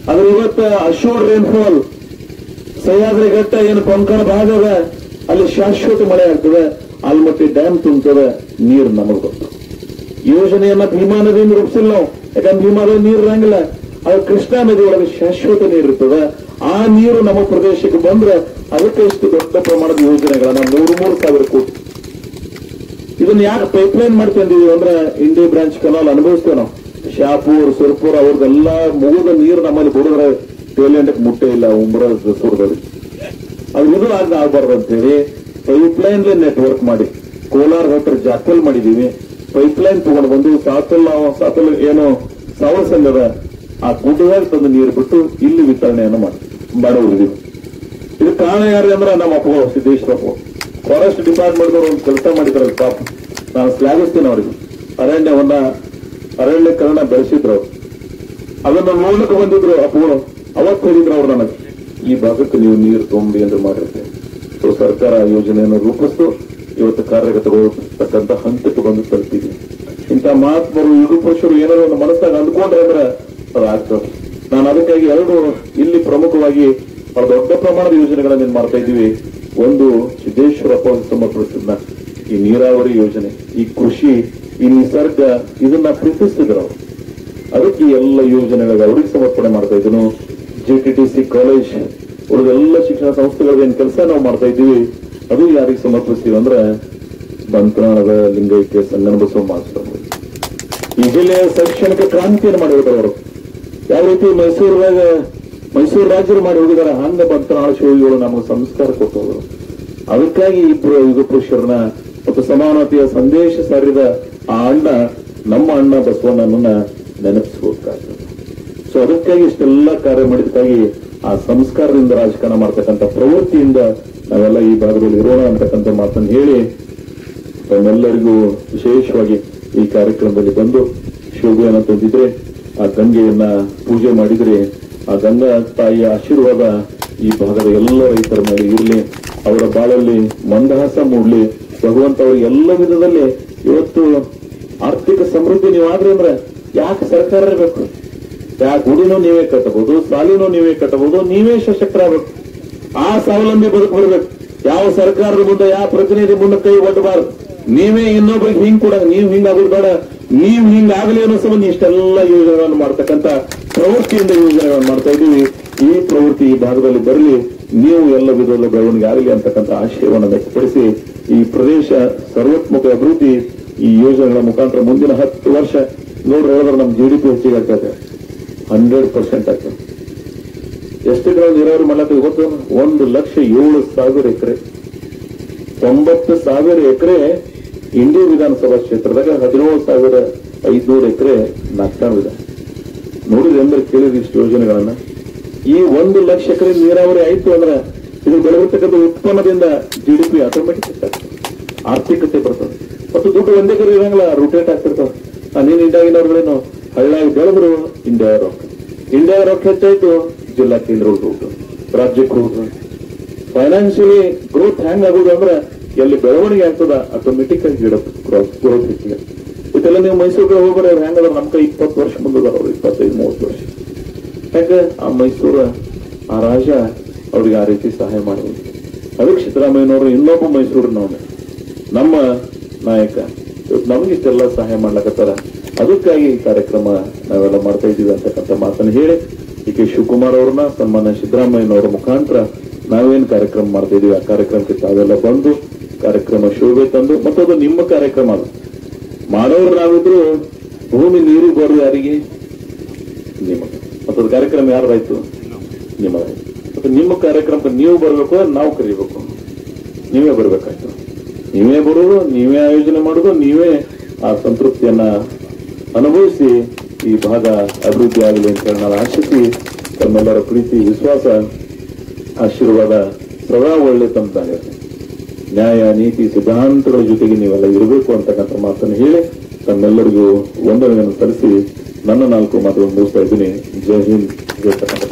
[SPEAKER 1] ಆದ್ರೆ ಇವತ್ತು ಅಶೋರ್ ರೇನ್ಫಾಲ್, ಸಹ್ಯಾದ್ರಿ ಘಟ್ಟ ಏನು ಕೊಂಕಣ ಭಾಗ ಅದ, ಅಲ್ಲಿ ಶಾಶ್ವತ ಮಳೆ ಆಗ್ತದೆ. ಆಲ್ಮಟ್ಟಿ ಡ್ಯಾಮ್ ತುಂಬತದ, ನೀರು ನಮಗ್ ಗೊತ್ತು. ಯೋಜನೆಯನ್ನ ಭೀಮಾ ನದಿಯಿಂದ ರೂಪಿಸಿಲ್ಲ ನಾವು, ಯಾಕಂದ್ರೆ ಭೀಮಾದಲ್ಲಿ ನೀರು ಇರಂಗಿಲ್ಲ. ಅದು ಕೃಷ್ಣಾ ನದಿ ಒಳಗೆ ಶಾಶ್ವತ ನೀರು ಇರ್ತದೆ. ಆ ನೀರು ನಮ್ಮ ಪ್ರದೇಶಕ್ಕೆ ಬಂದ್ರೆ ಅದಕ್ಕೆ ಇಷ್ಟು ದೊಡ್ಡ ಪ್ರಮಾಣದ ಯೋಜನೆಗಳನ್ನ 3,000 ಕೋಟಿ. ಇದನ್ನ ಯಾಕೆ ಪೈಪ್ಲೈನ್ ಮಾಡ್ಕೊಂಡಿದೀವಿ ಅಂದ್ರೆ ಇಂಡಿ ಬ್ರಾಂಚ್ ಕೆನಾಲ್ ಅನುಭವಿಸ್ತೇವೆ ನಾವು. ಶಾಪೂರ್, ಸುರ್ಪುರ್ ಅವ್ರದ್ದೆಲ್ಲ ಮುಗಿದ ನೀರು ನಮ್ಮಲ್ಲಿ ಬಿಡಿದ್ರೆ ಟೇಲೆಂಟ್ ಮುಟ್ಟೆ ಇಲ್ಲ. ಉಂಬ್ರ ಸೂರದಲ್ಲಿ ಅದು ಇದು ಆಗಬಾರ್ದು ಅಂತೇಳಿ ಪೈಪ್ಲೈನ್ ನೆಟ್ವರ್ಕ್ ಮಾಡಿ ಕೋಲಾರ ಹತ್ರ ಜಾಕಲ್ ಮಾಡಿದೀವಿ. ಪೈಪ್ಲೈನ್ ತಗೊಂಡು ಬಂದು ಸಾತಲ್ ಏನು ಸಾವಸಂಗದ ಆ ಗುಡ್ಡದಾಗ ತಂದು ನೀರು ಬಿಟ್ಟು ಇಲ್ಲಿ ವಿತರಣೆಯನ್ನು ಮಾಡೋದಿದ್ದೀವಿ. ಇದು ಕಾರಣ ಯಾರು ಅಂದ್ರೆ ನಮ್ಮ ಅಪ್ಪ ಸಿದ್ದೇಶ್ವರಪ್ಪ ಫಾರೆಸ್ಟ್ ಡಿಪಾರ್ಟ್ಮೆಂಟ್ದವ್ರು ಒಂದು ಕೆಲಸ ಮಾಡಿದ್ರಲ್ಲ, ಪಾಪ ನಾನು ಶ್ಲಾಘಿಸ್ತೀನಿ ಅವರಿಗೆ. ಅರಣ್ಯಕರಣ ಬೆಳೆಸಿದ್ರು ಅವ್ರು. ಅದನ್ನ ನೋಡ್ಲಿಕ್ಕೆ ಬಂದಿದ್ರು ಅಪ್ಪಗಳು. ಅವತ್ತು ಹೇಳಿದ್ರು ಅವ್ರು ನನಗೆ, ಈ ಭಾಗಕ್ಕೆ ನೀವು ನೀರು ತುಂಬಿ ಎಂದು ಮಾಡಿರ್ತೇವೆ. ಸೊ ಸರ್ಕಾರ ಯೋಜನೆಯನ್ನು ರೂಪಿಸ್ತು ಇವತ್ತು ಕಾರ್ಯಗತಗೊಳ್ಳತಕ್ಕಂಥ ಹಂತಕ್ಕೆ ಬಂದು ತಲುಪಿದ್ವಿ. ಇಂಥ ಮಹಾತ್ಮರು ಯುಗ ಪುರುಷರು ಏನಾದ್ರು ಒಂದು ಮನಸ್ಸಾಗ ಅಂದ್ಕೊಂಡ್ರೆ ಅಂದ್ರೆ ಅದು ಆಗ್ತದೆ. ನಾನು ಅದಕ್ಕಾಗಿ ಎರಡು ಇಲ್ಲಿ ಪ್ರಮುಖವಾಗಿ ಬಹಳ ದೊಡ್ಡ ಪ್ರಮಾಣದ ಯೋಜನೆಗಳನ್ನು ಮಾಡ್ತಾ ಇದ್ದೀವಿ. ಒಂದು ಸಿದ್ದೇಶ್ವರಪ್ಪ ಸಮರ್ಪಿಸಿದ ಈ ನೀರಾವರಿ ಯೋಜನೆ, ಈ ಕೃಷಿ, ಈ ನಿಸರ್ಗ, ಇದನ್ನ ಪ್ರೀತಿಸ್ತಿದ್ರು ಅವರು. ಅದಕ್ಕೆ ಎಲ್ಲ ಯೋಜನೆಗಳಿಗೆ ಅವ್ರಿಗೆ ಸಮರ್ಪಣೆ ಮಾಡ್ತಾ ಇದ್ದನು. JTTC ಕಾಲೇಜ್ ಉಳಿದೆಲ್ಲ ಶಿಕ್ಷಣ ಸಂಸ್ಥೆಗಳಿಗೆ ಏನ್ ಕೆಲಸ ನಾವು ಮಾಡ್ತಾ ಇದ್ದೀವಿ ಅದು ಯಾರಿಗೆ ಸಮರ್ಪಿಸ್ತೀವಿ ಅಂದ್ರೆ ಬಂತ್ರಾಣದ ಲಿಂಗೈಕ್ಯ ಸಂಗನಬಸವ ಮಾಸ್ಟರ್. ಈ ಜಿಲ್ಲೆಯ ಶೈಕ್ಷಣಿಕ ಕ್ರಾಂತಿಯನ್ನು ಮಾಡಿ ಹೋಗಿದ್ದಾರೆ ಅವರು. ಯಾವ ರೀತಿ ಮೈಸೂರು ರಾಜ್ಯರು ಮಾಡಿ ಹೋಗಿದ್ದಾರೆ, ಹಂಗ ಬಂತ್ರಾಣ ಶಿವಗಳು ನಮಗೆ ಸಂಸ್ಕಾರ ಕೊಟ್ಟು ಹೋದರು. ಅದಕ್ಕಾಗಿ ಇಬ್ಬರು ಯುಗ ಪುರುಷರನ್ನ ಮತ್ತು ಸಮಾನತೆಯ ಸಂದೇಶ ಸಾರಿದ ಆ ಅಣ್ಣ, ನಮ್ಮ ಅಣ್ಣ ಬಸವಣ್ಣನನ್ನ ನೆನಪಿಸಬೇಕಾಗ್ತದೆ. ಸೊ ಅದಕ್ಕಾಗಿ ಇಷ್ಟೆಲ್ಲ ಕಾರ್ಯ ಮಾಡಿದಕ್ಕಾಗಿ ಆ ಸಂಸ್ಕಾರದಿಂದ ರಾಜಕಾರಣ ಮಾಡ್ತಕ್ಕಂಥ ಪ್ರವೃತ್ತಿಯಿಂದ ನಾವೆಲ್ಲ ಈ ಭಾಗದಲ್ಲಿ ಇರೋಣ ಅಂತಕ್ಕಂಥ ಮಾತನ್ನು ಹೇಳಿ ತಮ್ಮೆಲ್ಲರಿಗೂ ವಿಶೇಷವಾಗಿ ಈ ಕಾರ್ಯಕ್ರಮದಲ್ಲಿ ಬಂದು ಶೋಭೆಯನ್ನು ತಂದಿದ್ರೆ, ಆ ಗಂಗೆಯನ್ನ ಪೂಜೆ ಮಾಡಿದ್ರೆ, ಆ ಗಂಗಾ ತಾಯಿಯ ಆಶೀರ್ವಾದ ಈ ಭಾಗದ ಎಲ್ಲ ರೈತರ ಮೇಲೆ ಇರಲಿ, ಅವರ ಬಾಳಲ್ಲಿ ಮಂದಹಾಸ ಮೂಡಲಿ. ಭಗವಂತ ಅವರಿಗೆ ಎಲ್ಲ ವಿಧದಲ್ಲಿ ಇವತ್ತು ಆರ್ಥಿಕ ಸಮೃದ್ಧಿ ನೀವಾದ್ರಿ ಅಂದ್ರೆ ಯಾಕೆ ಸರ್ಕಾರ ಇರಬೇಕು? ಯಾಕೆ ಗುಡಿನೂ ನೀವೇ ಕಟ್ಟಬಹುದು, ಸಾಲಿನೂ ನೀವೇ ಕಟ್ಟಬಹುದು, ನೀವೇ ಸಶಕ್ತರಾಗಬೇಕು. ಆ ಸ್ವಾವಲಂಬಿ ಬದುಕು ಬರ್ಬೇಕು. ಯಾವ ಸರ್ಕಾರದ ಮುಂದೆ, ಯಾವ ಪ್ರತಿನಿಧಿ ಮುಂದೆ ಕೈ ಒಡ್ಡಬಾರ್ದು. ನೀವೇ ಇನ್ನೊಬ್ರಿಗೆ ಹಿಂಗ್ ಕೂಡ ನೀವು ಹಿಂಗಾಗೋದು ಬೇಡ, ನೀವು ಹಿಂಗಾಗಲಿ ಅನ್ನೋ ಸಂಬಂಧ ಇಷ್ಟೆಲ್ಲ ಯೋಜನೆಗಳನ್ನು ಮಾಡ್ತಕ್ಕಂಥ ಪ್ರವೃತ್ತಿಯಿಂದ ಯೋಜನೆಗಳನ್ನು ಮಾಡ್ತಾ ಇದ್ದೀವಿ. ಈ ಪ್ರವೃತ್ತಿ ಈ ಭಾಗದಲ್ಲಿ ಬರಲಿ, ನೀವು ಎಲ್ಲ ವಿಧದ ಬೆಳವಣಿಗೆ ಆಗಲಿ ಅಂತಕ್ಕಂಥ ಆಶಯವನ್ನು ವ್ಯಕ್ತಪಡಿಸಿ ಈ ಪ್ರದೇಶ ಸರ್ವೋತ್ಮುಖ ಅಭಿವೃದ್ಧಿ ಈ ಯೋಜನೆಗಳ ಮುಖಾಂತರ ಮುಂದಿನ 10 ವರ್ಷ ನೋಡ್ರಿ ಹೇಳಿದ್ರೆ ನಮ್ಮ GDP ಹೆಚ್ಚಿಗೆ ಆಗ್ತದೆ. 100% ಆಗ್ತದೆ. ಎಷ್ಟು ನೀರಾವರಿ ಮಾಡ್ಲಕ್ಕ ಗೊತ್ತು? 1,07,000 ಎಕರೆ, 90,000 ಎಕರೆ ಇಂಡಿ ವಿಧಾನಸಭಾ ಕ್ಷೇತ್ರದಾಗ, 17,500 ಎಕರೆ ನಾಗ್ತಾನ್ ವಿಧಾನ. ನೋಡಿದ್ರೆ ಅಂದ್ರೆ ಕೇಳಿದ್ರಿ ಇಷ್ಟು ಯೋಜನೆಗಳನ್ನ. ಈ 1,00,000 ಎಕರೆ ನೀರಾವರಿ ಆಯ್ತು ಅಂದ್ರೆ ಇದು ಬೆಳೆದಿರ್ತಕ್ಕಂಥ ಉತ್ಪನ್ನದಿಂದ GDP ಆಟೋಮೆಟಿಕ್ ಆಗ್ತದೆ, ಆರ್ಥಿಕತೆ ಬರ್ತದೆ. ಮತ್ತು ದುಡ್ಡು ಒಂದೇ ಕಡೆ ಇರಂಗಿಲ್ಲ, ರೊಟೇಟ್ ಆಗ್ತಿರ್ತಾವ. ನೀನು ಇಂಡಿಯಾಗಿನವ್ರುಗಳೇನು ಹಳ್ಳಾಗಿ ಬೆಳೆದ್ರು ಇಂಡಿಯಾ ರೊಕ್ಕ ಹೆಚ್ಚಾಯ್ತು, ಜಿಲ್ಲಾ ಕೇಂದ್ರಗಳಿಗೆ ಹೋಗುದು, ರಾಜ್ಯಕ್ಕೆ ಹೋಗುದು. ಫೈನಾನ್ಷಿಯಲಿ ಗ್ರೋತ್ ಹ್ಯಾಂಗ್ ಆಗುದು ಅಂದ್ರೆ ಎಲ್ಲಿ ಬೆಳವಣಿಗೆ ಆಗ್ತದ ಆಟೋಮೆಟಿಕ್ ಆಗಿ ಗ್ರೋತ್ ಹೆಚ್ಚಿಗೆ. ಇದೆಲ್ಲ ನೀವು ಮೈಸೂರಿಗೆ ಹೋಗ್ಬಾರ ಹೆಂಗದ ನಮ್ಗೆ 20 ವರ್ಷ ಮುಂದದ, ಅವ್ರು 25-30 ವರ್ಷ. ಯಾಕೆ ಆ ಮೈಸೂರು ಆ ರಾಜ ಅವ್ರಿಗೆ ಆ ರೀತಿ ಸಹಾಯ ಮಾಡುವುದು. ಅದಕ್ಕೆ ಸಿದ್ದರಾಮಯ್ಯನವರು ಇನ್ನೊಬ್ಬ ಮೈಸೂರಿನವನೇ ನಮ್ಮ ನಾಯಕ ನಮ್ಗೆ ಇಷ್ಟೆಲ್ಲ ಸಹಾಯ ಮಾಡ್ಲಕತ್ತಾರ. ಅದಕ್ಕಾಗಿ ಈ ಕಾರ್ಯಕ್ರಮ ನಾವೆಲ್ಲ ಮಾಡ್ತಾ ಇದ್ದೀವಿ ಅಂತಕ್ಕಂಥ ಮಾತನ್ನು ಹೇಳಿ ಕೆ ಶಿವಕುಮಾರ್ ಅವ್ರನ್ನ ಸನ್ಮಾನ್ಯ ಸಿದ್ದರಾಮಯ್ಯನವರ ಮುಖಾಂತರ ನಾವೇನ್ ಕಾರ್ಯಕ್ರಮ ಮಾಡ್ತಾ ಇದೀವಿ ಆ ಕಾರ್ಯಕ್ರಮಕ್ಕೆ ತಾವೆಲ್ಲ ಬಂದು ಕಾರ್ಯಕ್ರಮ ಶೋಭೆ ತಂದು, ಮತ್ತದು ನಿಮ್ಮ ಕಾರ್ಯಕ್ರಮ ಅದು ಮಾಡೋರು ನಾವಿದ್ರು ಭೂಮಿ ನೀರು ಬರೋದು ಯಾರಿಗೆ? ನಿಮಗೆ. ಮತ್ತದು ಕಾರ್ಯಕ್ರಮ ಯಾರ್ದಾಯ್ತು? ನಿಮ್ಮದಾಯ್ತು. ಮತ್ತೆ ನಿಮ್ಮ ಕಾರ್ಯಕ್ರಮಕ್ಕೆ ನೀವು ಬರಬೇಕು, ನಾವು ಕರೀಬೇಕು, ನೀವೇ ಬರ್ಬೇಕಾಯ್ತು. ನೀವೇ ಬರೋದು, ನೀವೇ ಆಯೋಜನೆ ಮಾಡೋದು, ನೀವೇ ಆ ಸಂತೃಪ್ತಿಯನ್ನ ಅನುಭವಿಸಿ ಈ ಭಾಗ ಅಭಿವೃದ್ಧಿ ಆಗಲಿ ಅಂತ ಹೇಳಿ ನಾವು ಆಶಿಸಿ ತಮ್ಮೆಲ್ಲರ ಪ್ರೀತಿ, ವಿಶ್ವಾಸ, ಆಶೀರ್ವಾದ ಸದಾ ಒಳ್ಳೆ ತಮ್ಮ ನ್ಯಾಯ ನೀತಿ ಸಿದ್ಧಾಂತಗಳ ಜೊತೆಗೆ ನೀವೆಲ್ಲ ಇರಬೇಕು ಅಂತಕ್ಕಂಥ ಮಾತನ್ನು ಹೇಳಿ ತಮ್ಮೆಲ್ಲರಿಗೂ ವಂದನೆಯನ್ನು ಸಲ್ಲಿಸಿ ನನ್ನ 4 ಮಾತುಗಳನ್ನು ಮುಗಿಸ್ತಾ ಇದ್ದೀನಿ. ಜೈ ಹಿಂದ್, ಜೈ ಕರ್ನಾಟಕ.